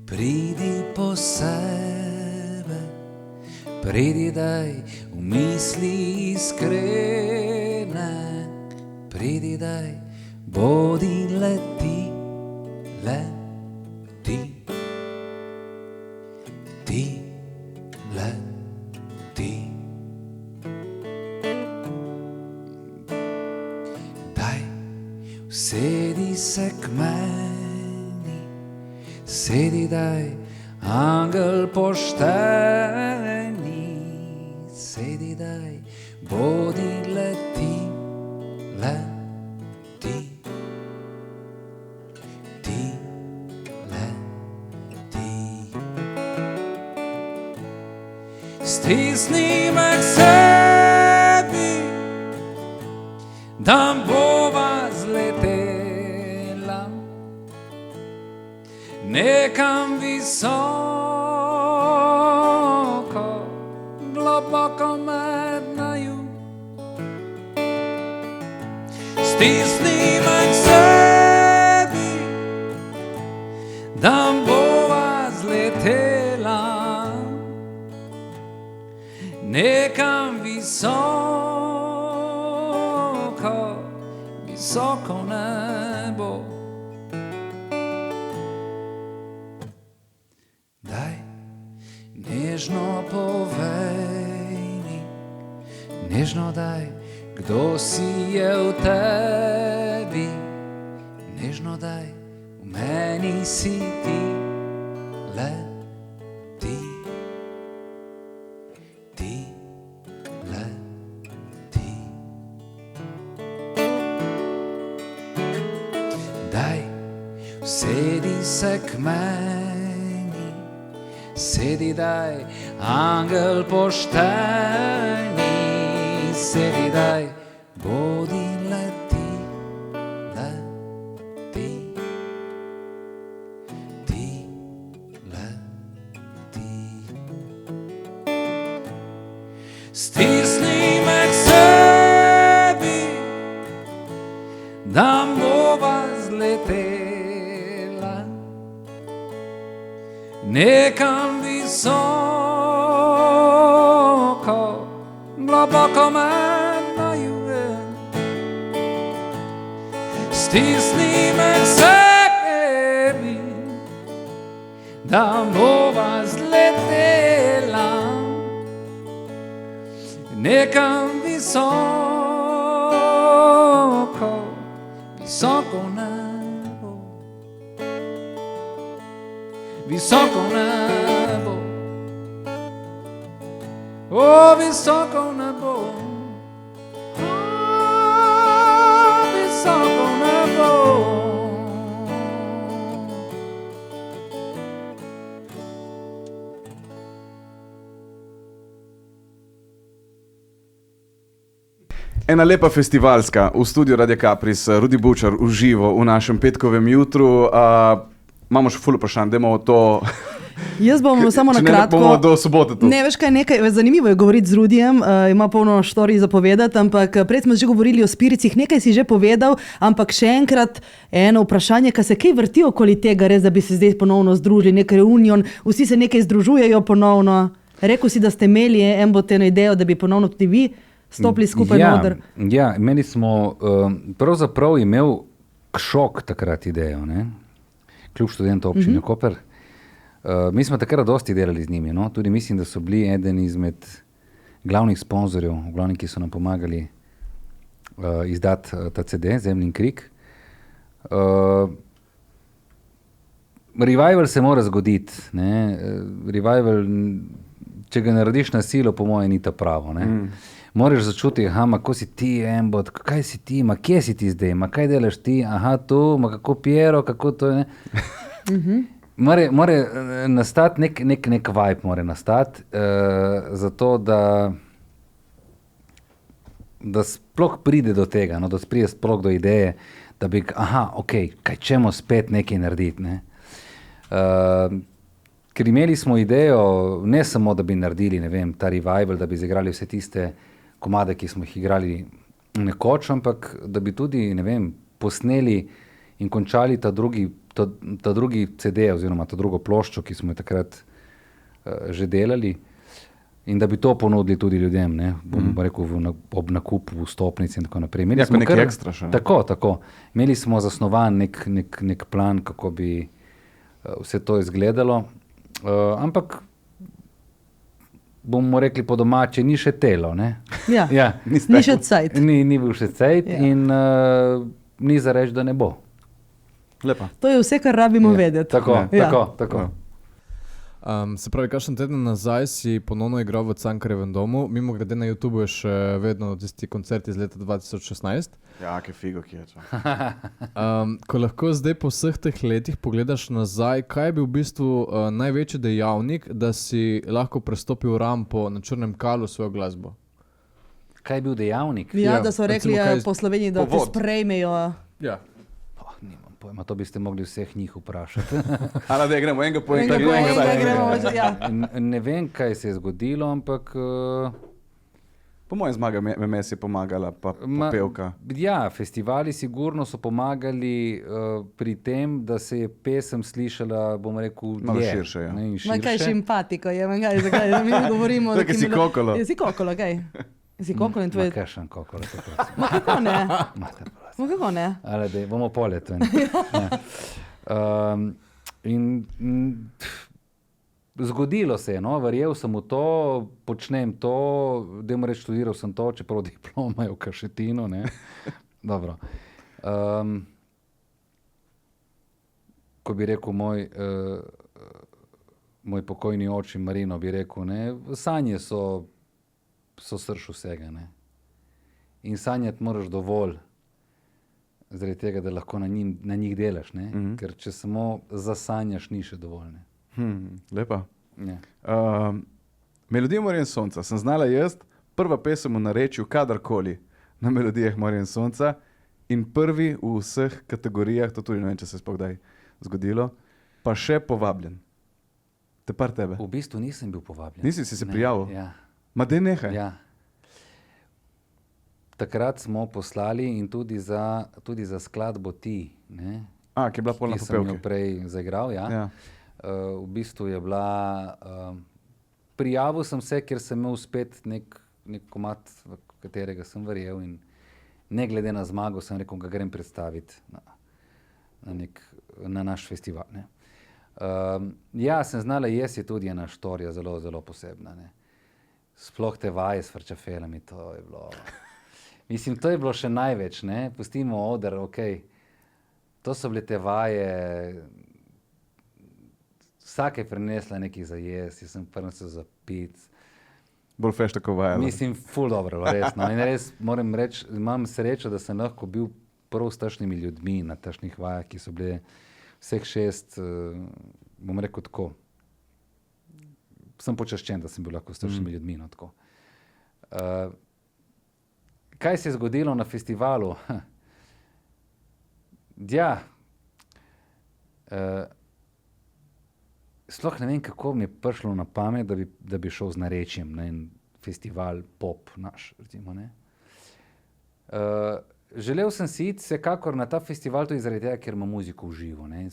pridi po sebe, pridi daj v misli iskrene, pridi daj, bodi leti, ti leti. Daj, usedi se k meni, sedi daj, angel pošteni, sedi daj, bodi leti, ti leti. Stisni me k sebi, da bova zletela nekam visoko, globoko med naju. Stisni me k sebi, da bova zletela nekam visoko, visoko nebo. Nežno povej mi, nežno daj, kdo si je v tebi, nežno daj, v meni si ti, leti, se k meni, sedi daj, angel pošteni, sedi daj, bodi leti, leti, ti leti. Stisni me k sebi, da bova zletela nekam visoko, globoko med najuje. Stisni me k sebi, da bova zletela nekam visoko, visoko nebo, visoko nebo, o visoko nebo, o visoko nebo. Ena lepa festivalska v studiu Radia Capris, Rudi Bučar v živo v našem petkovem jutru. Imamo še ful vprašanj, dajmo to. Jaz bom samo na kratko. Bomo do sobote tu. Ne, veš kaj, nekaj zanimivo je govoriti z Rudijem, ima polno štorij za povedati, ampak prej smo že govorili o spiricih, nekaj si že povedal, ampak še enkrat eno vprašanje, kaj se kaj vrti okoli tega, res, da bi se zdaj ponovno združili, nek reunion, vsi se nekaj združujejo ponovno. Rekel si, da ste imeli eno idejo, da bi ponovno tudi vi stopili skupaj noter. Ja, meni smo pravzaprav imel šok takrat idejo, ne? Kljub študentov občine Koper. Mi smo takrat dosti delali z njimi, no? Tudi mislim, da so bili eden izmed glavnih sponzorjev, glavni, ki so nam pomagali izdati ta CD, Zemljin krik. Revival se mora zgoditi, ne? Revival, če ga narediš na silo, po moje ni ta pravo, ne? Moraš začutiti, kako si ti, Embot, kaj si ti, kje si ti zdaj, kaj delaš ti, tu, kako Piero, kako to je, ne? More nastati nek vibe, mora nastati, zato da sploh pride do tega, no, da pride sploh do ideje, da bi, kaj čemo spet nekaj narediti, ne? Ker imeli smo idejo, ne samo, da bi naredili, ne vem, ta revival, da bi izigrali vse tiste komade, ki smo jih igrali nekoč, ampak da bi tudi, ne vem, posneli in končali ta drugi CD oziroma ta drugo ploščo, ki smo jo takrat že delali, in da bi to ponudili tudi ljudem, ne, bom rekel, ob nakupu vstopnic in tako naprej. Ja, pa nekaj ekstra še. Tako. Imeli smo zasnovan nek plan, kako bi vse to izgledalo, ampak bomo rekli po domače, ni še telo, ne? Ja, ni še cajt. Ni bil še cajt in ni za reči, da ne bo. Lepa. To je vse, kar rabimo vedeti. Tako. Se pravi, kakšen teden nazaj si ponovno igral v Cankarjevem domu, mimo grede na YouTubu je še vedno tisti koncert iz leta 2016. Ja, kaj figo, ki je to. Ko lahko zdaj po vseh teh letih pogledaš nazaj, kaj je bil v bistvu največji dejavnik, da si lahko prestopil rampo na Črnem kalu svojo glasbo? Kaj je bil dejavnik? Ja, da so rekli po Sloveniji, da te sprejmejo. Ja. Nimam pojma, to biste mogli vseh njih vprašati. Da gremo enega po enega. Ne vem, kaj se je zgodilo, ampak... Po mojem zmaga MS je pomagala, pa pevka. Ja, festivali sigurno so pomagali pri tem, da se je pesem slišala, bomo rekel, malo širše. Ja. Kaj simpatiko je, zakaj mi govorimo... Tako si kokolo. Si kokolo, kaj? Si kokolo in tvoje... Kakšen kokolo, to prosim. Kako ne? Kako ne? Ale, dej, bomo polet. Zgodilo se je, no? Verjel sem v to, počnem to, dajmo reči, študiral sem to, čeprav diploma je v Kašetinu, ne? Dobro. Ko bi rekel moj pokojni oči Marino, bi rekel, ne? Sanje so srž vsega, ne? In sanjati moraš dovolj, zaradi tega, da lahko na njih delaš, ne? Ker če samo zasanjaš, ni še dovolj. Ne? Lepa. Ja. Melodijo Morja in sonca sem znala jaz, prva pesem v narečju kadarkoli na melodijah Morja in sonca in prvi v vseh kategorijah, to tudi ne vem, če se je sploh kdaj zgodilo, pa še povabljen. Te par tebe. V bistvu nisem bil povabljen. Nisi si se prijavil? Ja. Ma dej nehaj. Ja. Takrat smo poslali in tudi za skladbo Ti, ne? Ki je bila polna ki sem jo popevke. prej zaigral. Ja. Ja. V bistvu je bila... prijavil sem se, ker sem imel spet nek komad, v katerega sem verjel in ne glede na zmago sem rekel, ga grem predstaviti na naš festival. Ne. Ja, sem znala, je tudi ena štorija zelo, zelo posebna. Ne. Sploh te vaje s frčafelami, to je bilo... Mislim, to je bilo še največ, ne. Pustimo oder, to so bile te vaje... Vsaka je prinesla nekaj za jesti, jaz sem prinesel za pic. Bolj feš tako vajala. Mislim, ful dobro, resno. In res moram reči, imam srečo, da sem lahko bil prav s takšnimi ljudmi na takšnih vajah, ki so bile vseh 6, bom rekel tako. Sem počaščen, da sem bil lahko s takšnimi ljudmi. No, tako. Kaj se je zgodilo na festivalu? Ja, sploh ne vem, kako mi je prišlo na pamet, da bi šel z narečjem na en festival pop naš, recimo, ne. Želel sem si iti vsekakor na ta festival tudi zaradi tega, ker ima muziko v živo, ne,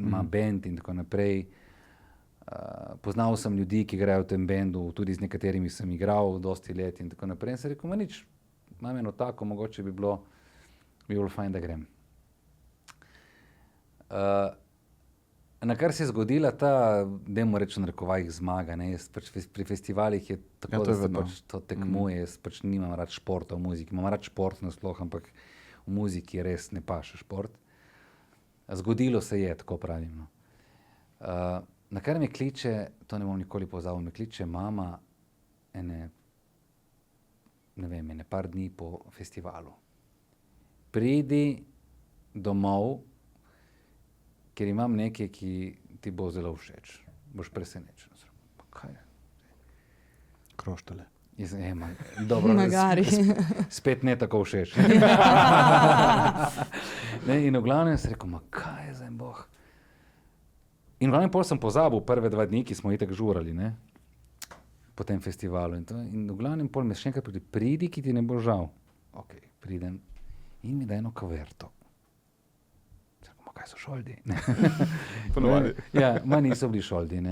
ima band in tako naprej. Poznal sem ljudi, ki igrajo v tem bendu, tudi z nekaterimi sem igral dosti let in tako naprej. In sem rekel, nič, imam eno tako, mogoče bi bilo fajn, da grem. Na kar se je zgodila ta, dajmo reči v narekovajih, zmaga. Ne? Pač pri festivalih je tako, to da je se vedno. pač to tekmuje. Jaz pač nimam rad športa v muziki. Imam rad šport nasploh, ampak v muziki res ne paše šport. Zgodilo se je, tako pravim. No. Na kar me kliče, to ne bom nikoli pozabil, me kliče mama ene par dni po festivalu. Pridi domov, ker imam nekaj, ki ti bo zelo všeč. Boš presenečen. Pa kaj je? Kroštale. Dobro, Magari. spet ne tako všeč. Ne, in v glavnem sem rekel, kaj je zdaj boh? In v glavnem pol sem pozabil prve 2 dni, ki smo itak žurali, ne? Po tem festivalu. In v glavnem pol me še enkrat pridi, ki ti ne bo žal. Ok, pridem in mi da eno kaverto. Kaj so šoldi? Ponovadi. Ja, niso bili šoldi.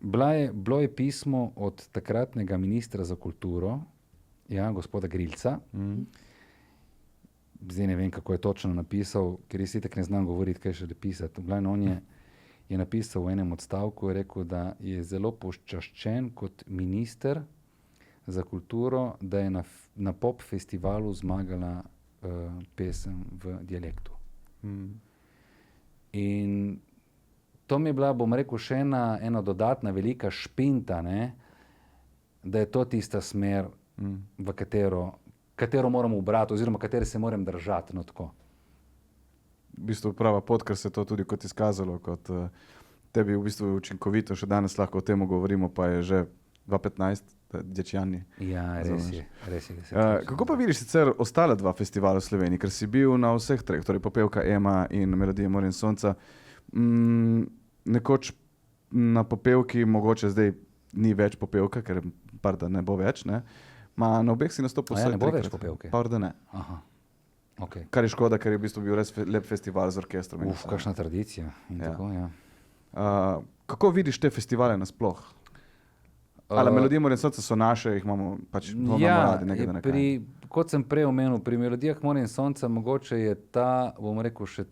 Bilo je pismo od takratnega ministra za kulturo, gospoda Grilca. Zdaj ne vem, kako je točno napisal, ker jaz itak ne znam govoriti, kaj še pisati. On je napisal v enem odstavku, je rekel, da je zelo počaščen kot minister za kulturo, da je na pop festivalu zmagala pesem v dialektu. In to mi je bila, bom rekel, še ena dodatna velika špinta, ne, da je to tista smer, v katero moram ubrati, oziroma katere se moram držati. No, tako. V bistvu prava pot, ker se je to tudi kot izkazalo, kot tebi v bistvu učinkovito, še danes lahko o tem govorimo, pa je že 2015, Dečjani. Ja, res je. Kako pa vidiš sicer ostale 2 festivala v Sloveniji, ker si bil na vseh 3, torej Popevka, Ema in Melodija Morja in sonca. Nekoč na Popevki, mogoče zdaj ni več Popevka, ker da ne bo več, ne? Na obeh si nastopil vseh 3. Ne bo več Popevke? Da ne. Aha, ok. Kar je škoda, ker je v bistvu bil res lep festival z orkestrom. Kakšna tradicija. Tako, ja. Kako vidiš te festivale nasploh? Ali Melodije Morja in sonca so naše, jih imamo pač radi, nekaj da nekaj. Kot sem prej omenil, pri Melodijah Morja in sonca mogoče je ta, bom rekel, še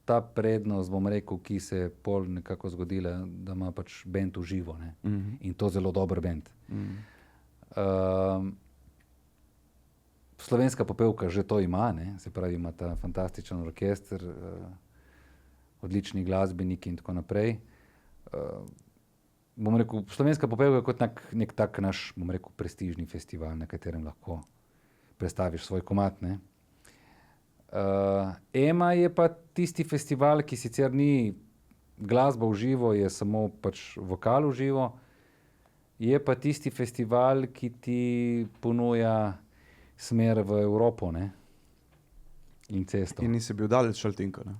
ta prednost, bom rekel, ki se je pol nekako zgodila, da ima pač bend v živo, ne. In to zelo dober bend. Slovenska popevka že to ima, ne, se pravi, ima ta fantastičen orkester, odlični glasbeniki in tako naprej. Bom rekel, slovenska popevka je kot nek tak naš, bom rekel, prestižni festival, na katerem lahko predstaviš svoj komad, ne. Ema je pa tisti festival, ki sicer ni glasba v živo, je samo pač vokal v živo. Je pa tisti festival, ki ti ponuja smer v Evropo, ne? In cesto. In nisi bil daleč Šaltinko, ne?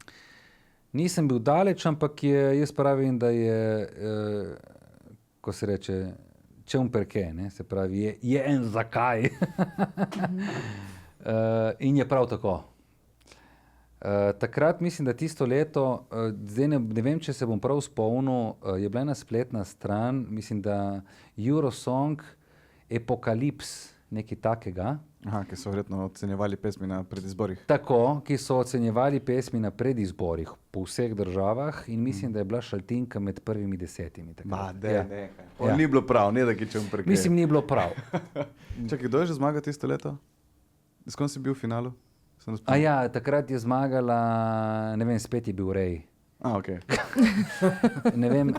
Nisem bil daleč, ampak jaz pravim, da je, ko se reče, čem perke, ne? Se pravi, je en zakaj. In je prav tako. Takrat mislim, da tisto leto, zdaj ne vem, če se bom prav spomnil, je bila ena spletna stran, mislim, da Eurosong Epokalips, nekaj takega. Aha, ki so verjetno ocenjevali pesmi na predizborih. Tako, ki so ocenjevali pesmi na predizborih po vseh državah in mislim, da je bila Šaltinka med prvimi 10. Ja. Ni bilo prav, ne da kičem prek. Mislim, ni bilo prav. Čakaj, kdo je že zmagal tisto leto? S kom si bil v finalu? A ja, takrat je zmagala, ne vem, spet je bil Rej. Ok. Ne vem,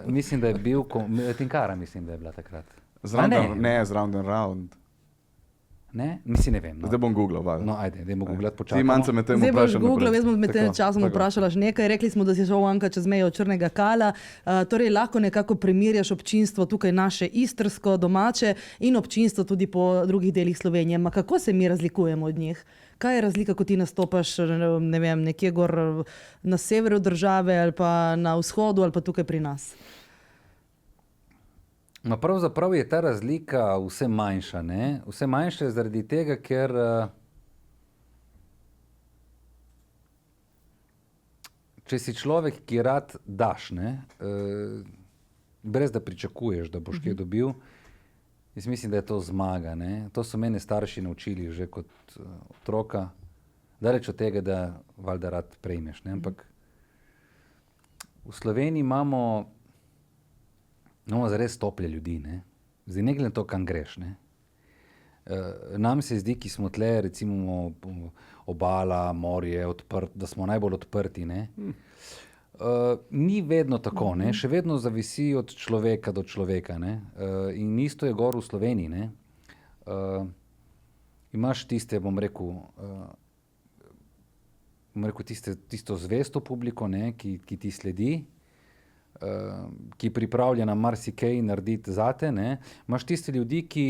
mislim, da je bil, Tinkara mislim, da je bila takrat. Z Round and Round. Ne? Mislim, ne vem. No. Zdaj bom googlal. No, ajde, dajmo googlati počakamo. Ti manjce med tem Zdaj boš vprašal googlal, naprej. jaz bom med tem časom vprašala še nekaj. Rekli smo, da si šel Anka čez mejo Črnega Kala. Torej lahko nekako primerjaš občinstvo tukaj naše istrsko, domače in občinstvo tudi po drugih delih Slovenije. Ma kako se mi razlikujemo od njih? Kaj je razlika, ko ti nastopaš, ne vem, nekje gor na severu države ali pa na vzhodu ali pa tukaj pri nas? No, pravzaprav je ta razlika vse manjša. Ne? Vse manjša je zaradi tega, ker če si človek, ki rad daš, ne? Brez da pričakuješ, da boš kaj dobil, jaz mislim, da je to zmaga. Ne? To so mene starši naučili že kot otroka, daleč od tega, da valjda rad prejmeš. Ne? Ampak v Sloveniji imamo zares tople ljudi, ne. Zdaj ne glede na to, kam greš, ne. Nam se zdi, ki smo tle, recimo obala, morje, da smo najbolj odprti, ne. Ni vedno tako, ne. Še vedno zavisi od človeka do človeka, ne. In isto je gor v Sloveniji, ne. Imaš tiste, bom rekel, tisto zvesto publiko, ne, ki ti sledi, ki je pripravljena marsikaj narediti zate, ne. Imaš tiste ljudi, ki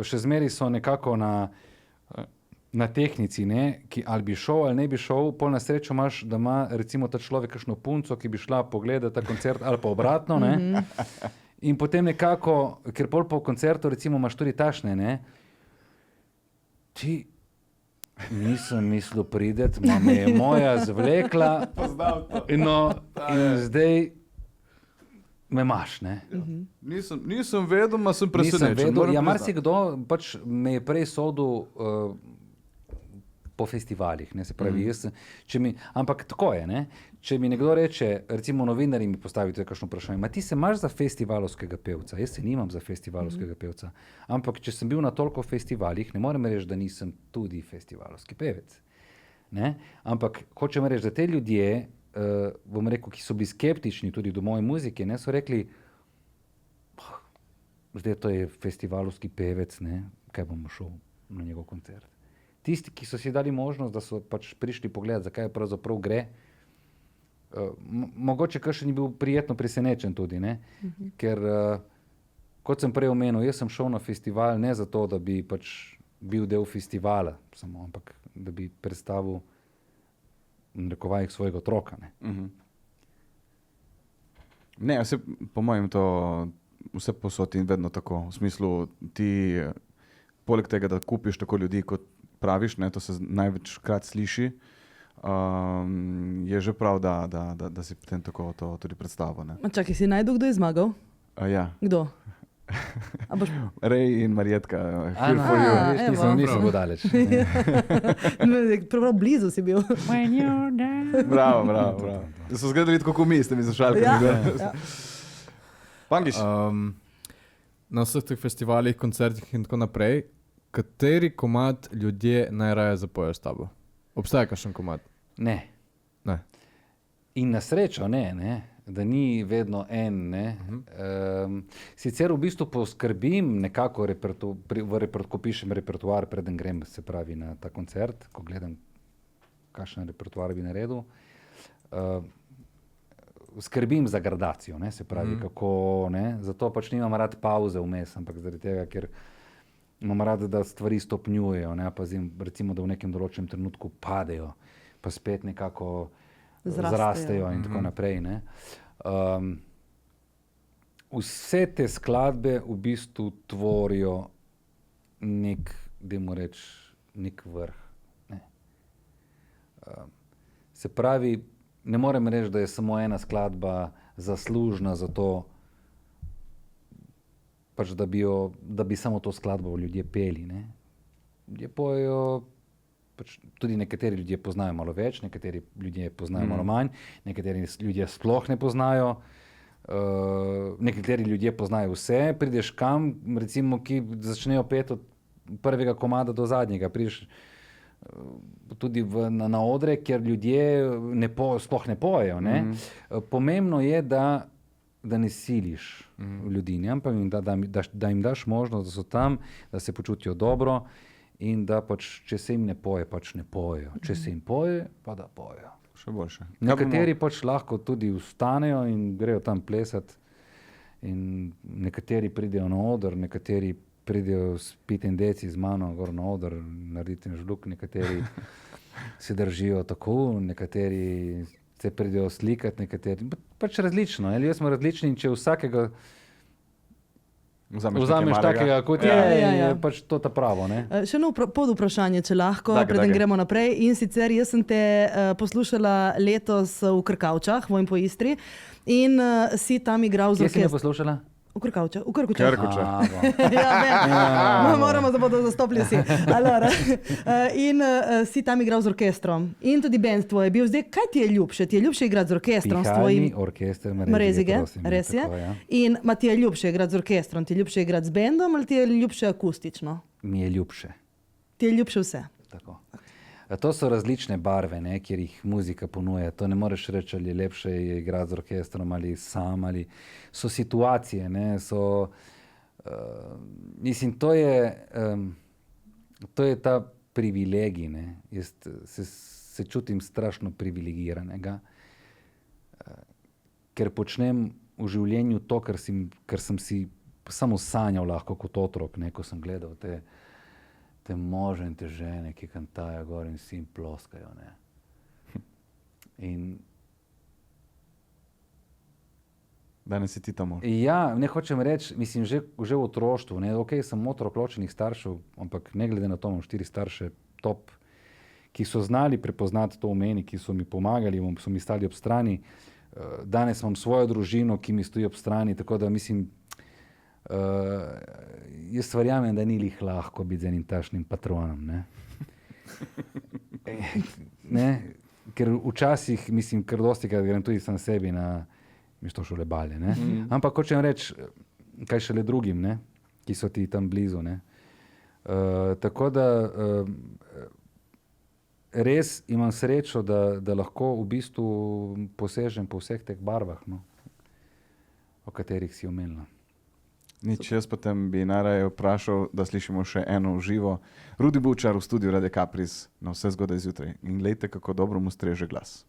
še zmeraj so nekako na tehnici, ne, ki ali bi šel ali ne bi šel, pol na srečo imaš, da ima recimo ta človek kakšno punco, ki bi šla pogledati ta koncert ali pa obratno, ne. In potem nekako, ker pol po koncertu recimo imaš tudi tašne, ne, ti nisem mislil prideti, me je moja zvlekla in zdaj me imaš, ne. Nisem vedel, ma sem presenečen. Ja, marsikdo pač me je prej sodil po festivalih, ne, se pravi, ampak tako je, ne, če mi nekdo reče, recimo novinarji mi postavijo kakšno vprašanje, ma ti se imaš za festivalovskega pevca, jaz se nimam za festivalovskega pevca, ampak če sem bil na toliko festivalih, ne morem reči, da nisem tudi festivalovski pevec, ne, ampak hočem reči, da te ljudje, bom rekel, ki so bili skeptični tudi do moje muzike, ne, so rekli, zdaj to je festivalovski pevec, ne, kaj bomo šel na njegov koncert. Tisti, ki so si dali možnost, da so pač prišli pogledati, zakaj pravzaprav gre, mogoče kakšen je bil prijetno presenečen tudi, ne, ker, kot sem prej omenil, jaz sem šel na festival ne zato, da bi pač bil del festivala samo, ampak da bi predstavil narekovajih svojega otroka. Ne, ne vse, po mojem to vse posod in vedno tako. V smislu, ti poleg tega, da kupiš tako ljudi, kot praviš, ne, to se največkrat sliši, je že prav, da si potem tako to tudi predstavil. Čakaj, si najdu, kdo je zmagal? Ja. Kdo? Rej in Marjetka, here for you. Nisem bil daleč. Prav blizu si bil. Bravo. So zgledali tako, kot mi, ste mi zašali. Ja. Pangiš? Na vseh teh festivalih, koncertih in tako naprej, kateri komad ljudje najraje zapojejo s tabo? Obstaja kakšen komad? Ne. In na srečo ne, da ni vedno en, ne. Sicer v bistvu poskrbim nekako, ko pišem repertoar, preden grem, se pravi, na ta koncert, ko gledam, kakšen repertoar bi naredil. Skrbim za gradacijo, ne, se pravi, kako, ne, zato pač nimam rad pauze vmes, ampak zaradi tega, ker imam rad, da stvari stopnjujejo, ne, pazim, recimo, da v nekem določenem trenutku padejo, pa spet nekako zrastejo in tako naprej, ne. Vse te skladbe v bistvu tvorijo nek, dajmo reči, nek vrh, ne. Se pravi, ne morem reči, da je samo ena skladba zaslužna za to, pač da bi samo to skladbo ljudje peli, ne. Ljudje pojejo, pač tudi nekateri ljudje poznajo malo več, nekateri ljudje poznajo malo manj, nekateri ljudje sploh ne poznajo, nekateri ljudje poznajo vse, prideš kam, recimo, ki začnejo peti od prvega komada do zadnjega, prideš tudi na odre, kjer ljudje sploh ne pojejo, ne. Pomembno je, da ne siliš ljudi, ne, ampak da jim daš možnost, da so tam, da se počutijo dobro in da pač, če se jim ne poje, pač ne pojejo. Če se jim poje, pa da pojejo. Še boljše. Nekateri pač lahko tudi vstanejo in grejo tam plesati in nekateri pridejo na oder, nekateri pridejo s 5 deci z mano gor na oder, narediti žluk, nekateri se držijo tako, nekateri se pridejo slikati, nekateri, pač različno, ljudje smo različni in če vsakega vzameš takega, kot je pač to ta pravo, ne. Še eno podvprašanje, če lahko, preden gremo naprej, in sicer jaz sem te poslušala letos v Krkavčah, vojim po Istri, in si tam igral z orkestrom. Kje si me poslušala? V Krkučah. Moramo, da bodo zastopili vsi. In si tam igral z orkestrom. In tudi band tvoj je bil. Zdaj, kaj ti je ljubše? Ti je ljubše igrati z orkestrom? Pihalni orkester Mrezige, prosim. Res je? Tako, ja. In ma ti je ljubše igrati z orkestrom? Ti je ljubše igrati z bandom ali ti je ljubše akustično? Mi je ljubše. Ti je ljubše vse? Tako. To so različne barve, ne, kjer jih muzika ponuja. To ne moreš reči, ali je lepše igrati z orkestrom ali sam, ali so situacije, ne, mislim, to je ta privilegij, ne. Jaz se čutim strašno privilegiranega, ker počnem v življenju to, kar sem si samo sanjal lahko kot otrok, ne, ko sem gledal te može in te žene, ki kantajo gor in si jim ploskajo, ne. In danes si ti ta mož. Ja, ne hočem reči, mislim, že v otroštvu, ne, okej, sem otrok ločenih staršev, ampak ne glede na to, imam 4 starše top, ki so znali prepoznati to v meni, ki so mi pomagali, so mi stali ob strani. Danes imam svojo družino, ki mi stoji ob strani, tako da mislim, jaz verjamem, da ni lih lahko biti z enim takšnim patronom, ne. Ne, ker včasih, mislim, ker dostikrat grem tudi sam sebi na mesto šole balje, ne. Ampak hočem reči, kaj šele drugim, ne, ki so ti tam blizu, ne. Tako da res imam srečo, da lahko v bistvu posežem po vseh teh barvah, no, o katerih si omenila. Nič, jaz potem bi najraje vprašal, da slišimo še eno v živo. Rudi Bučar v studiu Radio Kapris na Vse zgodaj zjutraj. In glejte, kako dobro mu streže glas.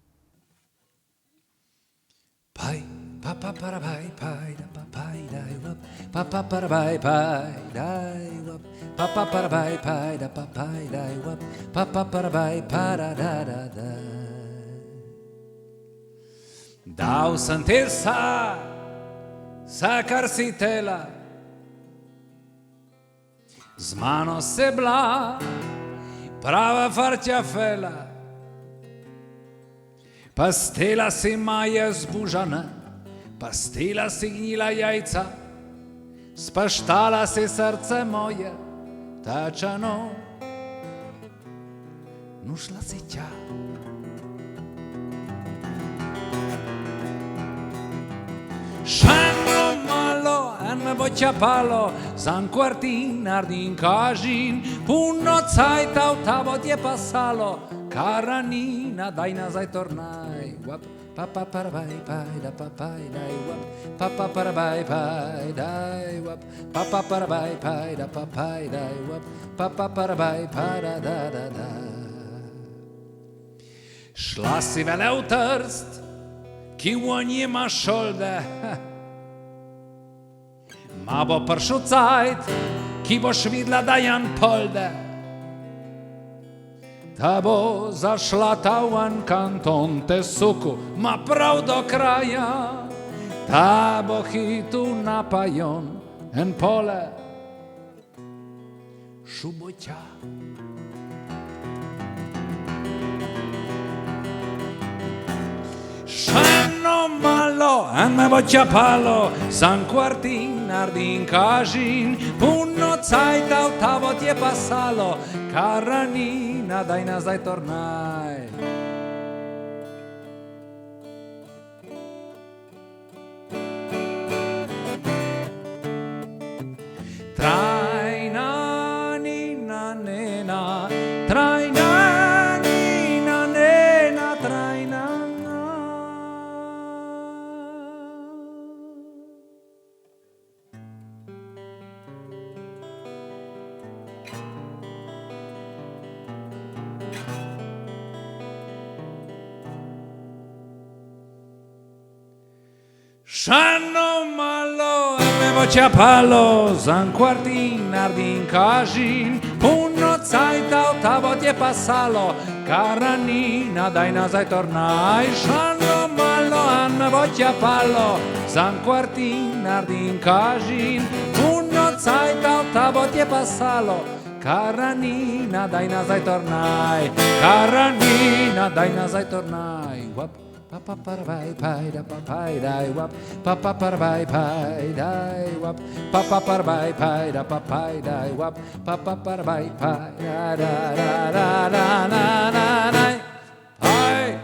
Pai, pa pa para pai, pai da pa pai dai wap, pa pa para pai pai dai wap, pa pa para pai pai da pa pai dai wap, pa pa para pai para da da da. Dal sem te sa kar si tela, z mano se bila prava fartjafela, pastela si maja zbužana, pastela si gnila jajca, spaštala si srce moje, tačano, nušla si tja. Scendo malo e me bo ciapalo, san quartin ardin kažin, puno cajta v tabo ti je pasalo, karanina daj nazaj tornaj, wap, pa pa parvaj paj da pa paj daj wap, pa pa parvaj paj daj wap, pa pa parvaj paj da pa paj daj wap, pa pa parvaj pa da da da da. Šla si vele v Trst, ki v njima šolde. Ma bo prišel cajt, ki boš videla, da Jan polde. Ta bo zašla ta v en kanton, te suku, ma prav do kraja. Ta bo hitu na pajon, en pole, šubotja. Šano malo, en me bo čapalo, San Quentin naredin kažin, puno cajta v tavo ti je pasalo, Karanina, daj nazaj tornaj. Trajna nina nena, trajna nina nena, trajna. Šano malo, me bo čapalo, San Quentin naredin kažin, puno cajta v tavo ti je pasalo, Karanina, daj nazaj tornaj. Šano malo, me bo čapalo, San Quentin naredin kažin, puno cajta v tavo ti je pasalo, Karanina, daj nazaj tornaj. Karanina, daj nazaj tornaj. Wap. Pa pa pai pai da pa pai dai wap pa pa pai pai dai wap pa pa pai pai da pa pai dai wap pa pa pai pai da da da da na na na pai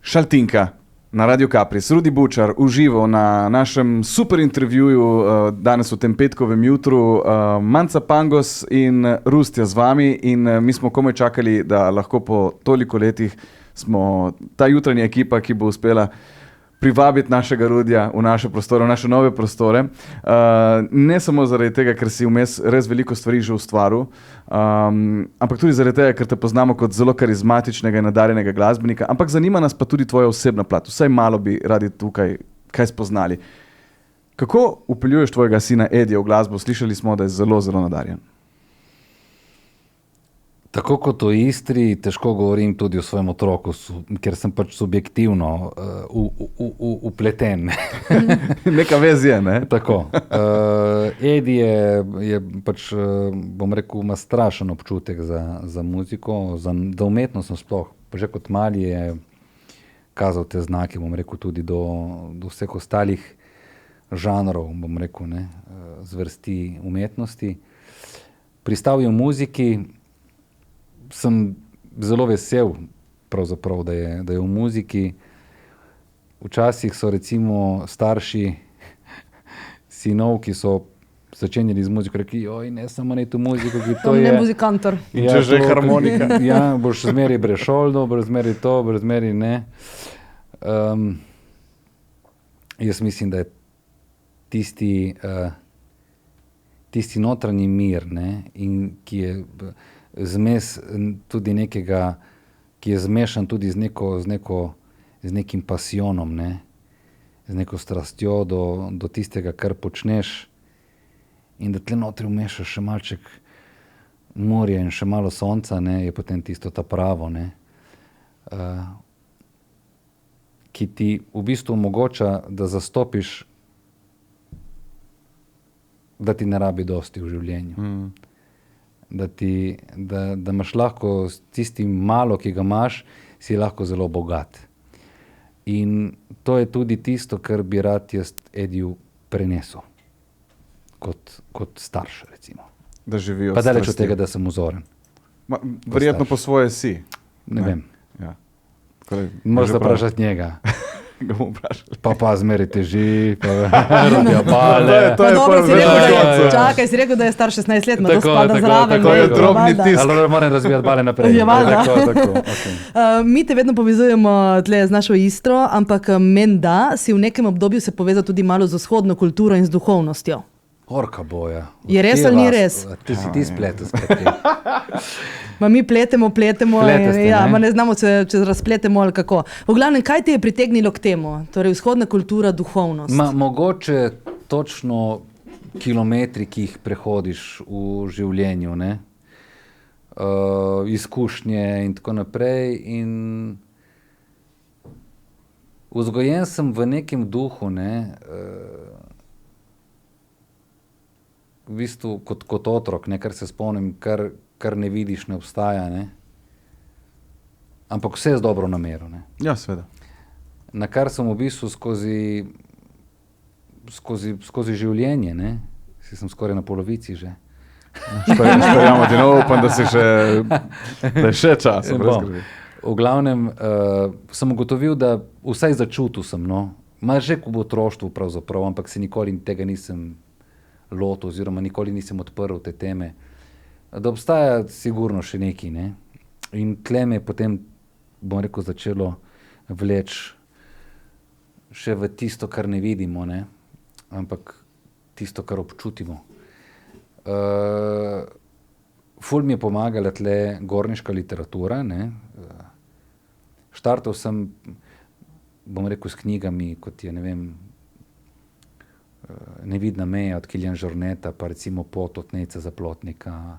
Šaltinka na Radio Kapris, Rudi Bučar, uživo na našem super intervjuju danes v tem petkovem jutru. Manca Pangos in Rustja z vami in mi smo komaj čakali, da lahko po toliko letih smo ta jutranja ekipa, ki bo uspela privabiti našega Rudija v naše prostore, v naše nove prostore. Ne samo zaradi tega, ker si vmes res veliko stvari že ustvaril, ampak tudi zaradi tega, ker te poznamo kot zelo karizmatičnega in nadarjenega glasbenika, ampak zanima nas pa tudi tvoja osebna plat. Vsaj malo bi radi tukaj kaj spoznali. Kako vpeljuješ tvojega sina Edija v glasbo? Slišali smo, da je zelo, zelo nadarjen. Tako kot v Istri, težko govorim tudi o svojem otroku, ker sem pač subjektivno upleten. Neka vez je, ne? Tako. Edi je pač, bom rekel, ima strašen občutek za muziko, za umetnost sploh. Pa že kot mali je kazal te znake, bom rekel, tudi do vseh ostalih žanrov, bom rekel, ne, zvrsti umetnosti. Pristal je v muziki. Sem zelo vesel, pravzaprav, da je v muziki. Včasih so recimo starši sinov, ki so začenjali z muziko, rekli, joj, ne samo ne tu muziko, ki to je. Ne muzikantor. Ja, če že harmonika. Ja, boš zmeri brešoldo, boš zmeri to, boš zmeri ne. Jaz mislim, da je tisti notranji mir, ne, in ki je zmes tudi nekega, ki je zmešan tudi z nekim pasijonom, ne? Z neko strastjo do tistega, kar počneš, in da tle notri vmešaš še malček morja in še malo sonca, ne? Je potem tisto ta pravo, ne? Ki ti v bistvu omogoča, da zastopiš, da ti ne rabi dosti v življenju. Da imaš lahko s tistim malo, ki ga imaš, si lahko zelo bogat. In to je tudi tisto, kar bi rad jaz Ediju prenesel. Kot starš, recimo. Da živijo. Pa daleč od tega, da sem vzoren. Verjetno po svoje si. Ne vem. Ja. Moraš zaprašati njega. Ga bomo vprašali. Pa zmeri teži, pa rodijo bale. To je dobro, prvo, si rekel, to je da je, to. čakaj, si rekel, da je star 16 let, ima to Tako, spada tako, zraven. tako, To je ne, drobni valjda. tisk. Ali moram razvijati bale naprej. Ja, valjda. Tako, okay. Mi te vedno povezujemo tle z našo Istro, ampak menda si v nekem obdobju se povezal tudi malo z vzhodno kulturo in z duhovnostjo. Orka boja. Je res ali ni res? Ti si ti spletel spet. Ma mi pletemo, Pleteste, ja, ne? ma ne znamo, če razpletemo ali kako. V glavnem, kaj te je pritegnilo k temu? Torej, vzhodna kultura, duhovnost. Mogoče točno kilometri, ki jih prehodiš v življenju, ne? Izkušnje in tako naprej. In vzgojen sem v nekem duhu, ne? V bistvu kot otrok, ne, kar se spomnim, kar ne vidiš, ne obstaja, ne. Ampak vse z dobro namero, ne. Ja, seveda. Na kar sem v bistvu skozi življenje, ne, sem skoraj na polovici že. Šperjamo ti, no, upam, da je še čas. brez skrbi. V glavnem sem ugotovil, da vsaj začutil sem, no, ma že v otroštvu pravzaprav, ampak se nikoli tega nisem lotil oziroma nikoli nisem odprl te teme, da obstaja sigurno še nekaj, ne. In tle me je potem, bom rekel, začelo vleči še v tisto, kar ne vidimo, ne, ampak tisto, kar občutimo. Ful mi je pomagala tle gorniška literatura, ne. Štartal sem, bom rekel, s knjigami, kot je, ne vem, Nevidna meja od Kiljan Žorneta, pa recimo Pot od Nejca Zaplotnika,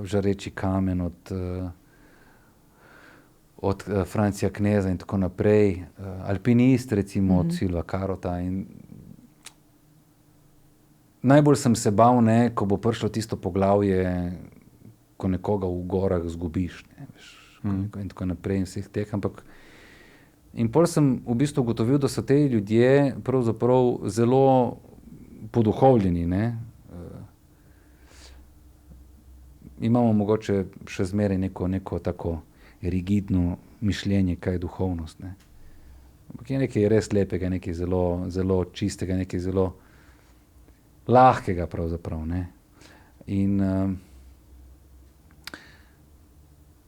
Žareči kamen od Francija Kneza in tako naprej, Alpinist recimo od Silva Karota. In najbolj sem se bal, ne, ko bo prišlo tisto poglavje, ko nekoga v gorah zgubiš, ne, veš, in tako naprej in vseh teh, ampak in pol sem v bistvu ugotovil, da so te ljudje pravzaprav zelo poduhovljeni, ne. Imamo mogoče še zmeraj neko tako rigidno mišljenje, kaj je duhovnost, ne. Ampak je nekaj res lepega, nekaj zelo, zelo čistega, nekaj zelo lahkega pravzaprav, ne. In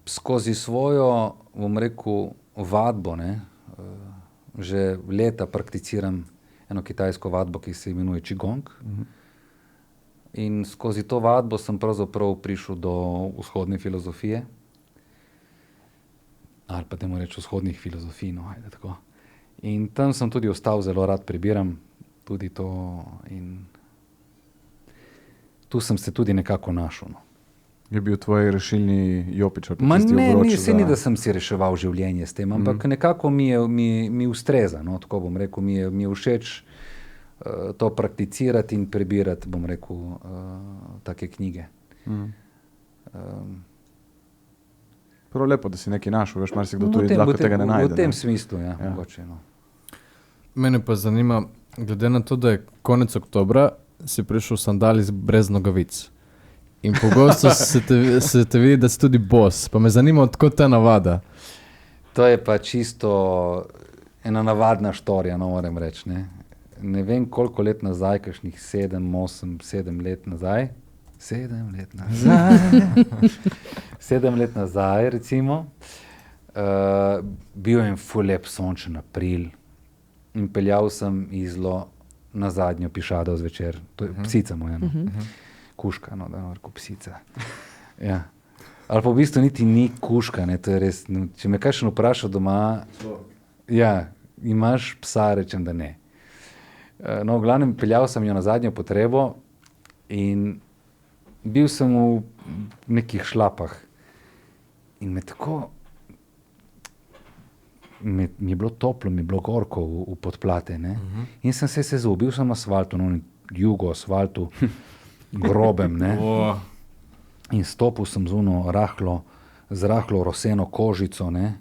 skozi svojo, bom rekel, vadbo, ne, že leta prakticiram eno kitajsko vadbo, ki se imenuje Qigong. In skozi to vadbo sem pravzaprav prišel do vzhodne filozofije. Ali pa temu reči vzhodnih filozofij, no, ajde tako. In tam sem tudi ostal, zelo rad prebiram tudi to in tu sem se tudi nekako našel, no. Je bil tvoj rešilni jopič? Ma ne, ni, da sem si reševal življenje s tem, ampak nekako mi ustreza, no, tako bom rekel, mi je všeč to prakticirati in prebirati, bom rekel, take knjige. Prav lepo, da si nekaj našel, veš, marsikdo tudi lahko tega ne najde. V tem smislu, ja, mogoče, no. Mene pa zanima, glede na to, da je konec oktobra, si prišel v sandali brez nogavic. In pogosto se te vidi, da si tudi bos. Pa me zanima, odkot ta navada. To je pa čisto ena navadna štorija, no, moram reči, ne. Ne vem, koliko let nazaj, kakšnih 7 let nazaj. 7 let nazaj, recimo. Bil je en ful lep sončen april in peljal sem Izlo na zadnjo pišado zvečer. To je psica moja, no. Kuška, no, da rekel psica. Ja. Ali pa v bistvu niti ni kuška, ne, to je res, no, če me kakšen vpraša doma, ja, imaš psa, rečem, da ne. No, v glavnem peljal sem jo na zadnjo potrebo in bil sem v nekih šlapah in me tako, mi je bilo toplo, mi je bilo gorko v podplate, ne. In sem se sezul, bil sem asfaltu, no, jugo asfaltu, grobem, ne. In stopil sem z rahlo roseno kožico, ne.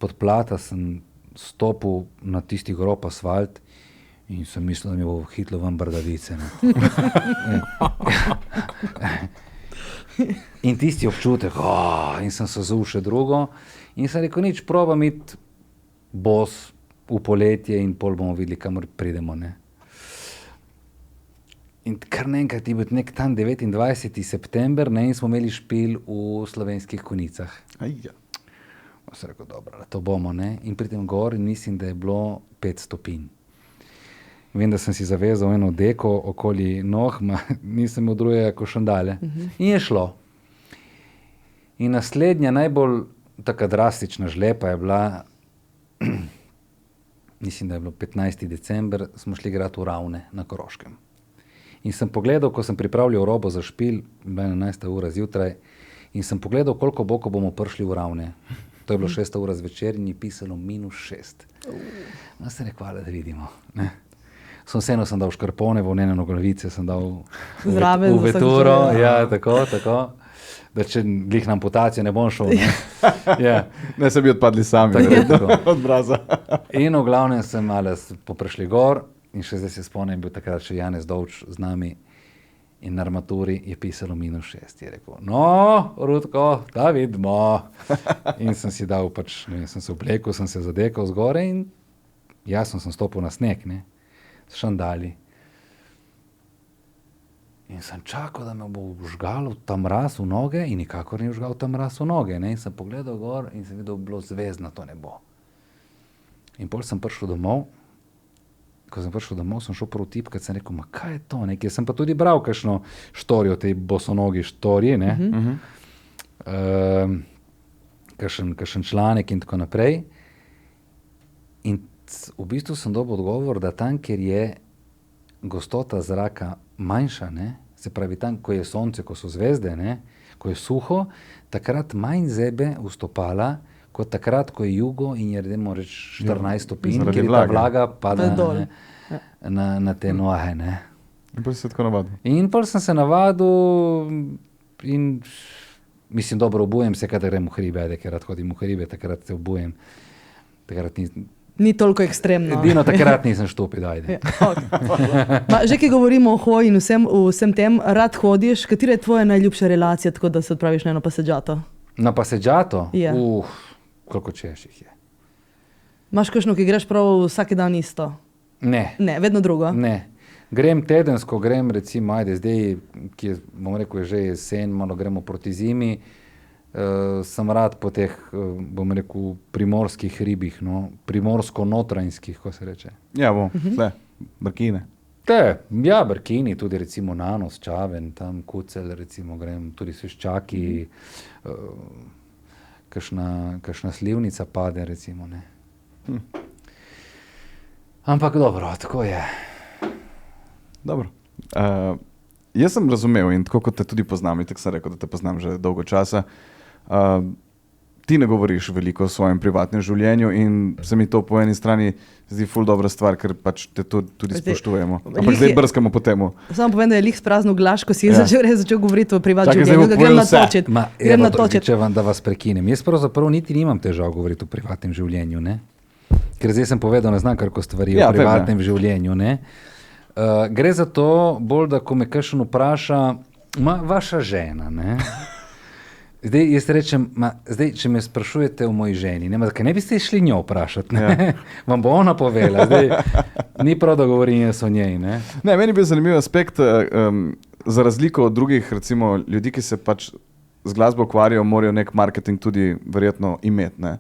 Pod plata sem stopil na tisti grob asfalt in sem mislil, da mi bo hitlo ven bradavice, ne. In tisti občutek, in sem sezul še drugo in sem rekel, nič, probam iti bos v poletje in pol bomo videli, kamor pridemo. Ne. In kar naenkrat je bil nek tam 29. september, ne, in smo imeli špil v Slovenskih Konjicah. Ajja. Sem rekel, dobro, to bomo, ne. In pridem gor in mislim, da je bilo 5 stopinj. Vem, da sem si zavezal eno deko okoli noh, nisem imel drugega kot šandale. In je šlo. In naslednja, najbolj taka drastična žlepa je bila, mislim, da je bilo 15. december, smo šli igrati v Ravne na Koroškem. In sem pogledal, ko sem pripravljal robo za špil, bila 11. ura zjutraj, in sem pogledal, koliko bo, ko bomo prišli v Ravne. To je bilo 6. ura zvečer in je pisalo -6. No, sem rekel, hvala, da vidimo. Ne. Vseeno sem dal škarpone, volnene nogavice sem dal Zraven, v veturo, ja, tako, da če glih na amputacijo ne bom šel. Ne, ja. Ne se bi odpadli sami Tako. od mraza. In v glavnem sem malo poprešli gor in še zdaj se spomnim, bil takrat še Janez Dovč z nami in na armaturi je pisalo -6. Je rekel, no, Rutko, da vidimo. In sem si dal pač, ne vem, sem se oblekel, sem se zadekal zgore in jasno sem stopil na sneg, ne, s šandali. In sem čakal, da me bo vžgal ta mraz v noge in nikakor ni vžgal ta mraz v noge, ne, in sem pogledal gor in sem videl, bilo zvezdno to nebo. In pol sem prišel domov. Ko sem prišel domov, sem šel prav tipkat, sem rekel, ma kaj je to, nekaj. Sem pa tudi bral kakšno štorijo, tej bosonogi štoriji, ne. Kakšen članek in tako naprej. In v bistvu sem dobil odgovor, da tam, kjer je gostota zraka manjša, ne, se pravi tam, ko je sonce, ko so zvezde, ne, ko je suho, takrat manj zebe vstopala, kot takrat, ko je jugo in je, recimo, 14 stopinj, zaradi ker je ta vlaga pada dol. na te nohe, ne. In pa si se tako navadil. In pol sem se navadil in mislim, dobro, obujem se, kadar grem v hribe, da rad hodim v hribe, takrat se obujem. Takrat Ni toliko ekstremno. edino takrat nisem štupid, ajde. Ja, okay. Že ki govorimo o hoji in vsem tem, rad hodiš, katera je tvoja najljubša relacija, tako da se odpraviš na eno paseđato? Na paseđato? Ja. Koliko češ jih je? Imaš kakšno, ki greš prav vsak dan isto? Ne. Ne, vedno drugo? Ne. Grem tedensko, grem recimo, ajde, zdaj, ki je, bom rekel, je že jesen, malo gremo proti zimi, sem rad po teh, bom rekel, primorskih ribih, no, primorsko-notranjskih, ko se reče. Ja, bom, vse, brkine. Ja, brkini, tudi recimo Nanos, Čaven, tam Kucelj, recimo grem, tudi Sveščaki, kakšna slivnica pade, recimo, ne. Ampak dobro, tako je. Dobro. Jaz sem razumel in tako kot te tudi poznam, in tako sem rekel, da te poznam že dolgo časa, ti ne govoriš veliko o svojem privatnem življenju in se mi to po eni strani zdi ful dobra stvar, ker pač te tudi spoštujemo. Ampak zdaj brskamo po temu. Samo povem, da je lih sprazno glaš, ko si Ja. začel govoriti o privatnem Čakaj, zdaj življenju, bo da grem povedal vse. natočiti. Grem natočiti. Če vam da vas prekinem. Jaz pravzaprav niti nimam težav govoriti o privatnem življenju, ne? Ker zdaj sem povedal, ne znam karko stvari Ja, o vem, ja. privatnem življenju, ne? Gre za to, bolj da ko me kakšen vpraša, vaša žena, ne? Zdaj jaz rečem, zdaj, če me sprašujete o moji ženi, kaj ne biste šli njo vprašati, ne? Ja. Vam bo ona povedala, zdaj ni prav, da govorim jaz o njej, ne? Ne, meni je bil zanimiv aspekt, za razliko od drugih, recimo ljudi, ki se pač z glasbo ukvarjajo, morajo nek marketing tudi verjetno imeti, ne?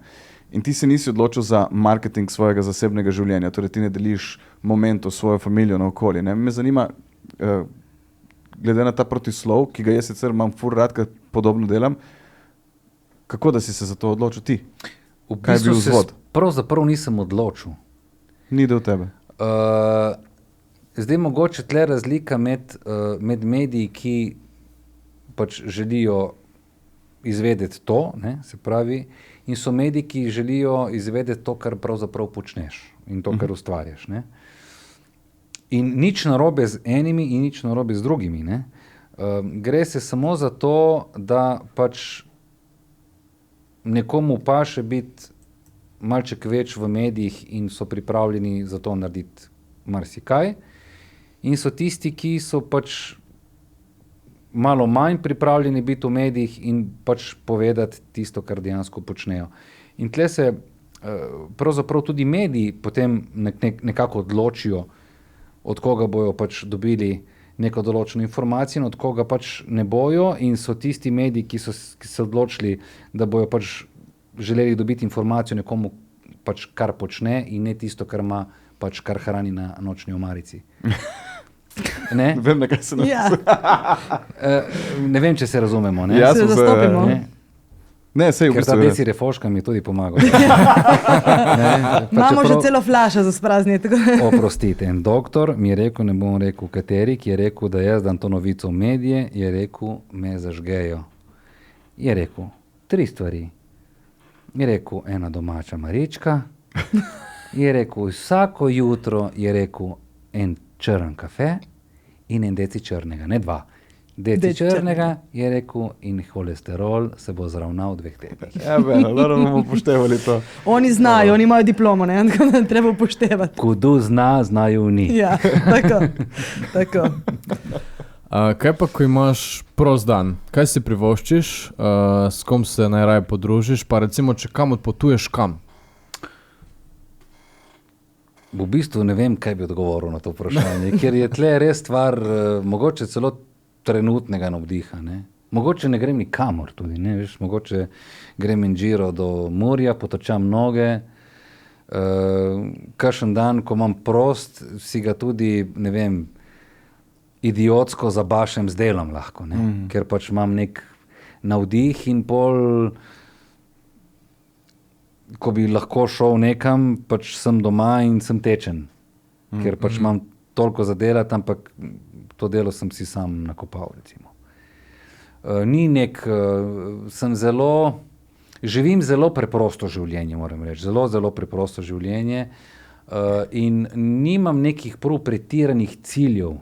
In ti se nisi odločil za marketing svojega zasebnega življenja, torej ti ne deliš momentov s svojo familijo naokoli, ne? Me zanima, glede na ta protislov, ki ga jaz sicer imam ful rad, ker podobno delam, kako da si se za to odločil ti? Kaj je bil vzvod? Pravzaprav nisem odločil. Ni del tebe. Zdaj mogoče tle razlika med mediji, ki pač želijo izvedeti to, ne, se pravi, in so mediji, ki želijo izvedeti to, kar pravzaprav počneš in to, kar ustvarjaš, ne. In nič narobe z enimi in nič narobe z drugimi, ne. Gre se samo za to, da pač nekomu paše biti malček več v medijih in so pripravljeni za to narediti marsikaj. In so tisti, ki so pač malo manj pripravljeni biti v medijih in pač povedati tisto, kar dejansko počnejo. In tle se pravzaprav tudi mediji potem nekako odločijo, od koga bojo pač dobili neko določeno informacijo in od koga pač ne bojo, in so tisti mediji, ki so se odločili, da bojo pač želeli dobiti informacijo nekomu, pač kar počne in ne tisto, kar ima, pač kar hrani na nočni omarici. Ne? Vem, na kaj se Ja. Ne vem, če se razumemo. Ne? Jaz Se sem se- zastopimo. Ne? Ne, sej v Ker ta bistvu. deci refoška mi je tudi pomagal. Imamo že celo flašo za sprazniti. Oprostite, en doktor mi je rekel, ne bom rekel kateri, ki je rekel, da jaz dam to novico v medije, je rekel, me zažgejo. Je rekel, 3 stvari. Je rekel, ena domača marička, je rekel, vsako jutro je rekel, en črn kafe in en deci črnega, ne 2. Deci Deci črnega je rekel in holesterol se bo zravnal v 2 tednih. Ja, dobro bomo upoštevali to. Oni znajo, oni imajo diplomo, ne? Tako da treba upoštevati. Kudu zna, znajo ni. Ja, tako. tako. Kaj pa, ko imaš prost dan? Kaj si privoščiš, s kom se najraje podružiš, pa recimo, če kam odpotuješ, kam? V bistvu ne vem, kaj bi odgovoril na to vprašanje, ker je tle res stvar, mogoče celo trenutnega navdiha. Ne? Mogoče ne grem nikamor tudi, ne? Veš, mogoče grem in giro do morja, potočam noge, kakšen dan, ko imam prost, si ga tudi, ne vem, idiotsko zabašem z delom lahko, ne? Ker pač imam nek navdih in pol, ko bi lahko šel nekam, pač sem doma in sem tečen, ker pač imam toliko za delati, ampak to delo sem si sam nakopal, recimo. Ni živim zelo preprosto življenje, moram reči, zelo preprosto življenje, in nimam nekih prav pretiranih ciljev.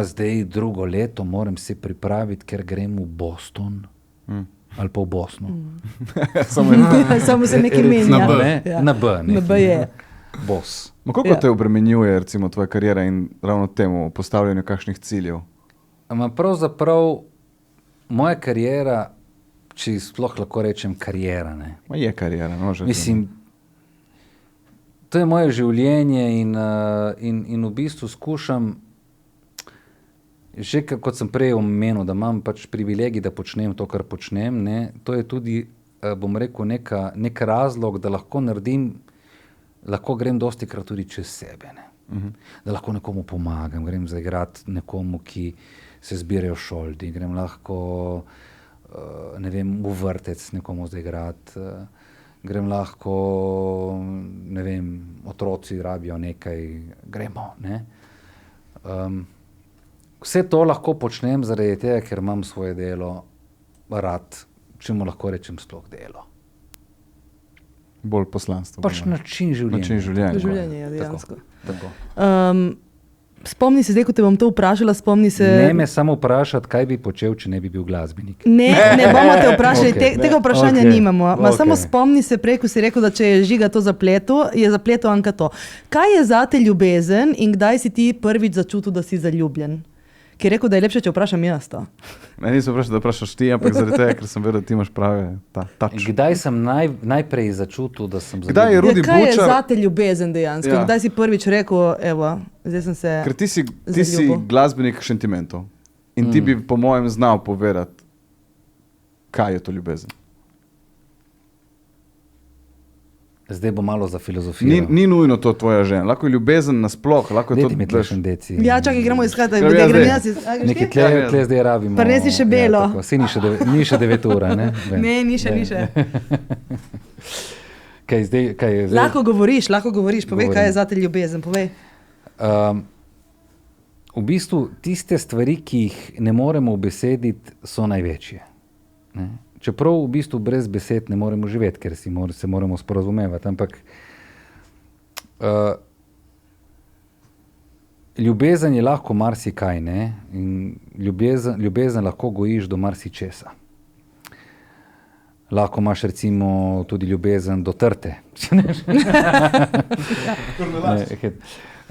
Zdaj 2. leto moram se pripraviti, ker grem v Boston ali pa v Bosno. Samo se nekaj menja. Na B. Ja. Na B. Na B je. Bos. Kako Ja. te obremenjuje recimo tvoja karijera in ravno temu postavljanju kakšnih ciljev? Pravzaprav moja karijera, če sploh lahko rečem karijera, ne. Ma je karijera, no, že. Mislim, to je moje življenje in v bistvu skušam, že kot sem prej omenil, da imam pač privilegij, da počnem to, kar počnem, ne, to je tudi, bom rekel, nek razlog, da lahko naredim, lahko grem dostikrat tudi čez sebe, ne. Da lahko nekomu pomagam, grem zaigrati nekomu, ki se zbirajo šoldi, grem lahko, ne vem, v vrtec nekomu zaigrati, grem lahko, ne vem, otroci rabijo nekaj, gremo, ne. Vse to lahko počnem zaradi tega, ker imam svoje delo rad, če mu lahko rečem sploh delo. Bolj poslanstvo. Pač način življenja. Način življenja. Življenje je dejansko. Tako. Spomni se, zdaj, ko te bom to vprašala, spomni se. Ne me samo vprašati, kaj bi počel, če ne bi bil glasbenik. Ne bomo te vprašali, tega vprašanja Okej, nimamo. Ma okej. samo spomni se prej, ko si rekel, da če je Žiga to zapletel, je zapletel Anka to. Kaj je zate ljubezen in kdaj si ti prvič začutil, da si zaljubljen? Ki je rekel, da je lepše, če vprašam jaz to. Ne, nisem vprašal, da vprašaš ti, ampak zaradi tega, ker sem vedel, da ti imaš prave tač. Kdaj sem najprej začutil, da sem Kdaj je zaljubljen? Rudi Kaj je Bučar- zate ljubezen dejansko? Ja. Kdaj si prvič rekel, evo, zdaj sem se Ker ti si zaljubil? glasbenik sentimentov in ti bi po mojem znal povedati, kaj je to ljubezen. Zdaj bo malo za filozofijo. Ni nujno to tvoja žena, lahko je ljubezen nasploh, lahko je to, Dajte mi tle še en deci. Ja, čakaj, gremo iskati, Grem da jaz grem zdaj. jaz. A, greš Nekaj ti? tle zdaj rabimo. Prinesi še belo. Ja, tako. Saj ni še 9 ura, ne? Vem. Ne, ni še, ni še. Kaj je zdaj? Lahko govoriš, povej, Govorim. kaj je zate ljubezen, povej. V bistvu tiste stvari, ki jih ne moremo ubesediti, so največje. Ne? Čeprav v bistvu brez besed ne moremo živeti, ker se moramo sporazumevati, ampak ljubezen je lahko marsikaj, ne? In ljubezen lahko gojiš do marsičesa. Lahko imaš recimo tudi ljubezen do trte.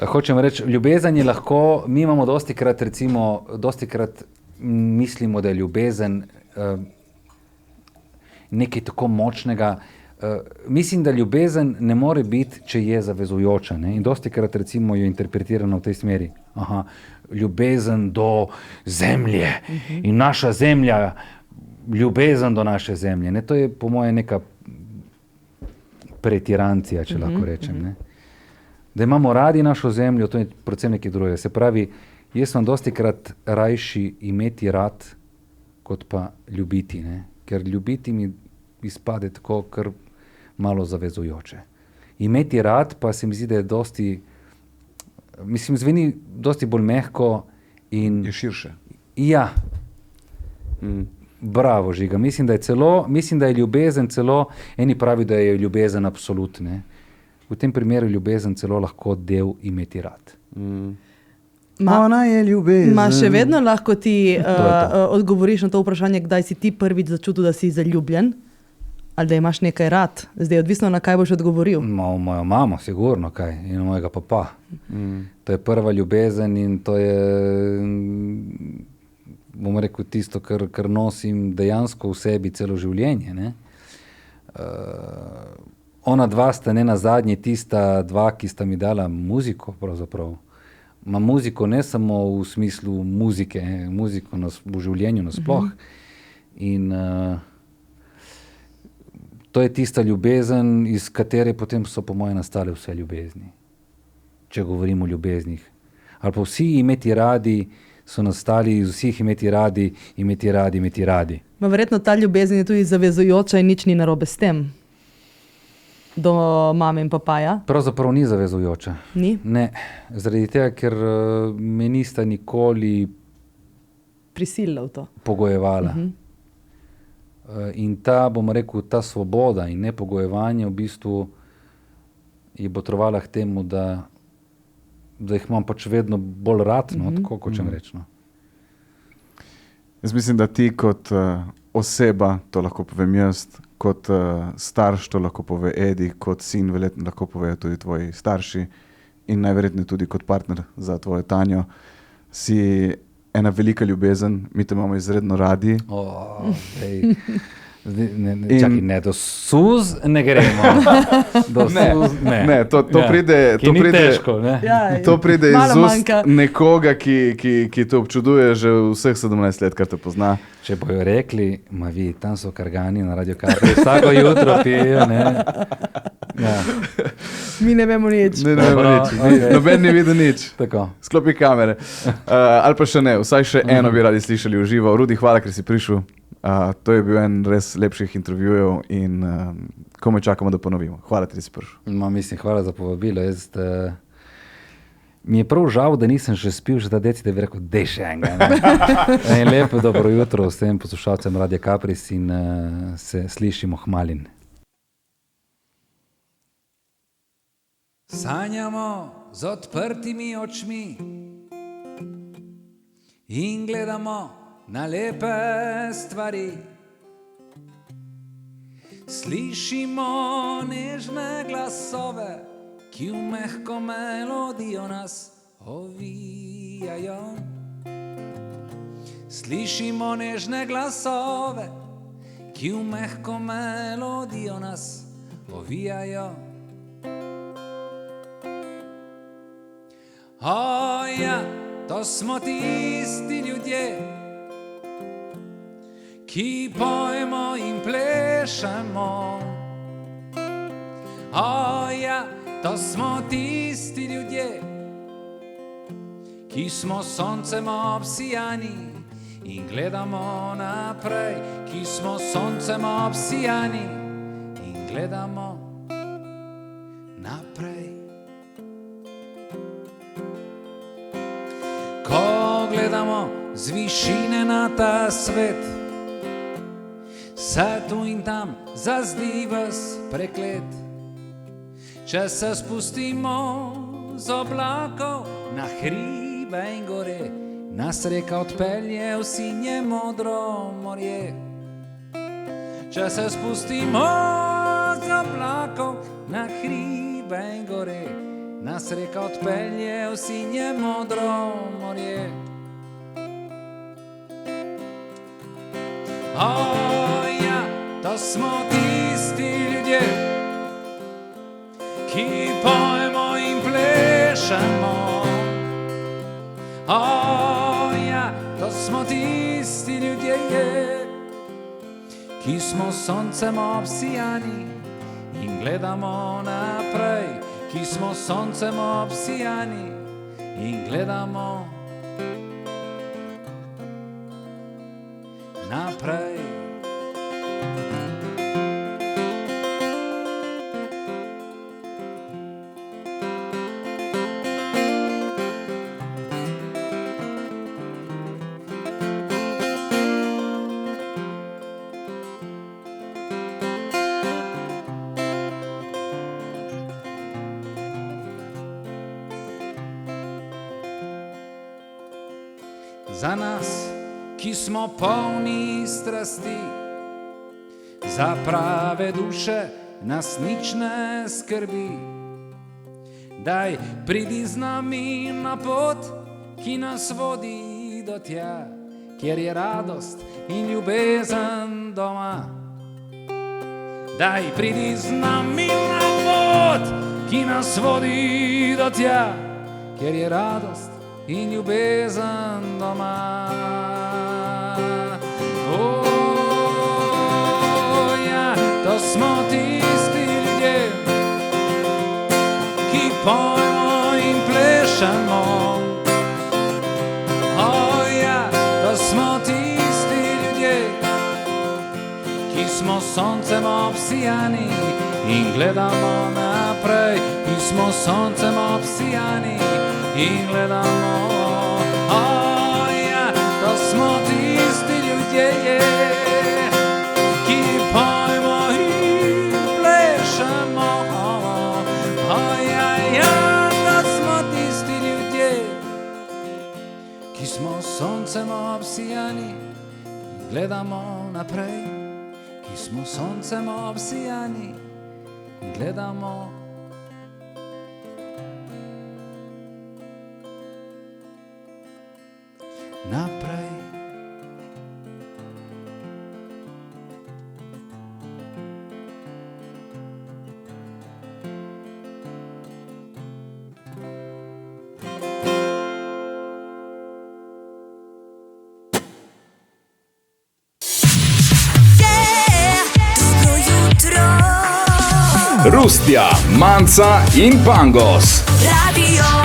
Hočem reči, ljubezen je lahko, mi imamo dostikrat mislimo, da je ljubezen nekaj tako močnega. Mislim, da ljubezen ne more biti, če je zavezujoča. Ne? In dosti krat recimo jo interpretiramo v tej smeri. Aha, ljubezen do zemlje in naša zemlja, ljubezen do naše zemlje. Ne? To je po moje neka pretirancija, če lahko rečem. Ne? Da imamo radi našo zemljo, to je predvsem nekaj drugega. Se pravi, jaz sem dosti krat rajši imeti rad, kot pa ljubiti. Ne? Ker ljubiti mi izpade tako kar malo zavezujoče. Imeti rad pa se mi zdi, da je dosti, mislim, zveni dosti bolj mehko in... Je širše. Ja. Bravo, Žiga. Mislim, da je ljubezen celo, eni pravi, da je ljubezen absolut, ne. V tem primeru ljubezen celo lahko del imeti rad. Ona je ljubezen. Še vedno lahko ti odgovoriš na to vprašanje, kdaj si ti prvič začutil, da si zaljubljen? Ali da imaš nekaj rad? Zdaj, odvisno na kaj boš odgovoril. Mojo mamo, sigurno kaj, in mojega papa. To je prva ljubezen in to je, bom rekel, tisto, kar nosim dejansko v sebi celo življenje. Ne? Ona dva sta ne nazadnje tista dva, ki sta mi dala muziko pravzaprav. Ma muziko ne samo v smislu muzike, muziko v življenju nasploh. In to je tista ljubezen, iz katere potem so po moje nastale vse ljubezni. Če govorimo o ljubeznih. Ali pa vsi imeti radi so nastali iz vseh imeti radi. Ma verjetno ta ljubezen je tudi zavezujoča in nič ni narobe s tem. Do mame in papaja. Pravzaprav ni zavezujoča. Ni? Ne, zaradi tega, ker me nista nikoli prisilila v to. Pogojevala. In ta, bom rekel, ta svoboda in nepogojevanje v bistvu je botrovala k temu, da jih imam pač vedno bolj rad, no, tako kot čem rečno. Jaz mislim, da ti kot oseba, to lahko povem jaz, kot starš, to lahko pove Edi, kot sin verjetno lahko povejo tudi tvoji starši in najverjetneje tudi kot partner za tvojo Tanjo, si ena velika ljubezen, mi te imamo izredno radi. Čakaj, do suz ne gremo. Ne, to pride težko, ne? To pride iz ust nekoga, ki te občuduje že vseh 17 let, kar te pozna. Če bojo rekli, ma vi, tam so kargani na Radio Capri, vsako jutro pijejo, ne? Ja. Mi ne vemo nič. Noben ni videl nič. Tako. Sklopi kamere. Ali pa še ne, vsaj še eno bi radi slišali v živo. Rudi, hvala, ker si prišel. To je bil en res lepših intervjujev in komaj čakamo, da ponovimo. Hvala, da si prišel. Mislim, hvala za povabilo. Mi je prav žal, da nisem še spil, že ta deci, da bi rekel, dej še enega. In lepo dobro jutro vsem poslušalcem Radia Capris in se slišimo hmalin. Sanjamo z odprtimi očmi in gledamo na lepe stvari. Slišimo nežne glasove, ki v mehko melodijo nas ovijajo. Slišimo nežne glasove, ki v mehko melodijo nas ovijajo. O ja, to smo tisti ljudje, ki pojmo in plešemo. O ja, to smo tisti ljudje, ki smo soncem obsijani in gledamo naprej, ki smo soncem obsijani in gledamo naprej. Ko gledamo z višine na ta svet, se tu in tam zazdi ves preklet. Če se spustimo z oblakov na hribe in gore, nas reka odpelje v sinje modro morje. Če se spustimo z oblakov na hribe in gore, nas reka odpelje v sinje modro morje. O ja, to to smo tisti ljudje, ki pojmo in plešemo. Ja, to smo tisti ljudje, ki smo soncem obsijani in gledamo naprej, ki smo soncem obsijani in gledamo naprej. Za nas, ki smo polni strasti, za prave duše nas nič ne skrbi. Daj, pridi z nami na pot, ki nas vodi do tja, kjer je radost in ljubezen doma. Daj, pridi z nami na pot, ki nas vodi do tja, kjer je radost in ljubezen doma. Ja, to smo tisti ljudje, ki pojmo in plešemo. Ja, to smo tisti ljudje, ki smo soncem obsijani in gledamo naprej, ki smo soncem obsijani in gledamo. Ja, to smo tisti ljudje, ki pojmo in plešemo. Ja, to smo tisti ljudje, ki smo soncem obsijani in gledamo naprej, ki smo soncem obsijani in gledamo naprej. Rustja, Manca in Pangos. Radio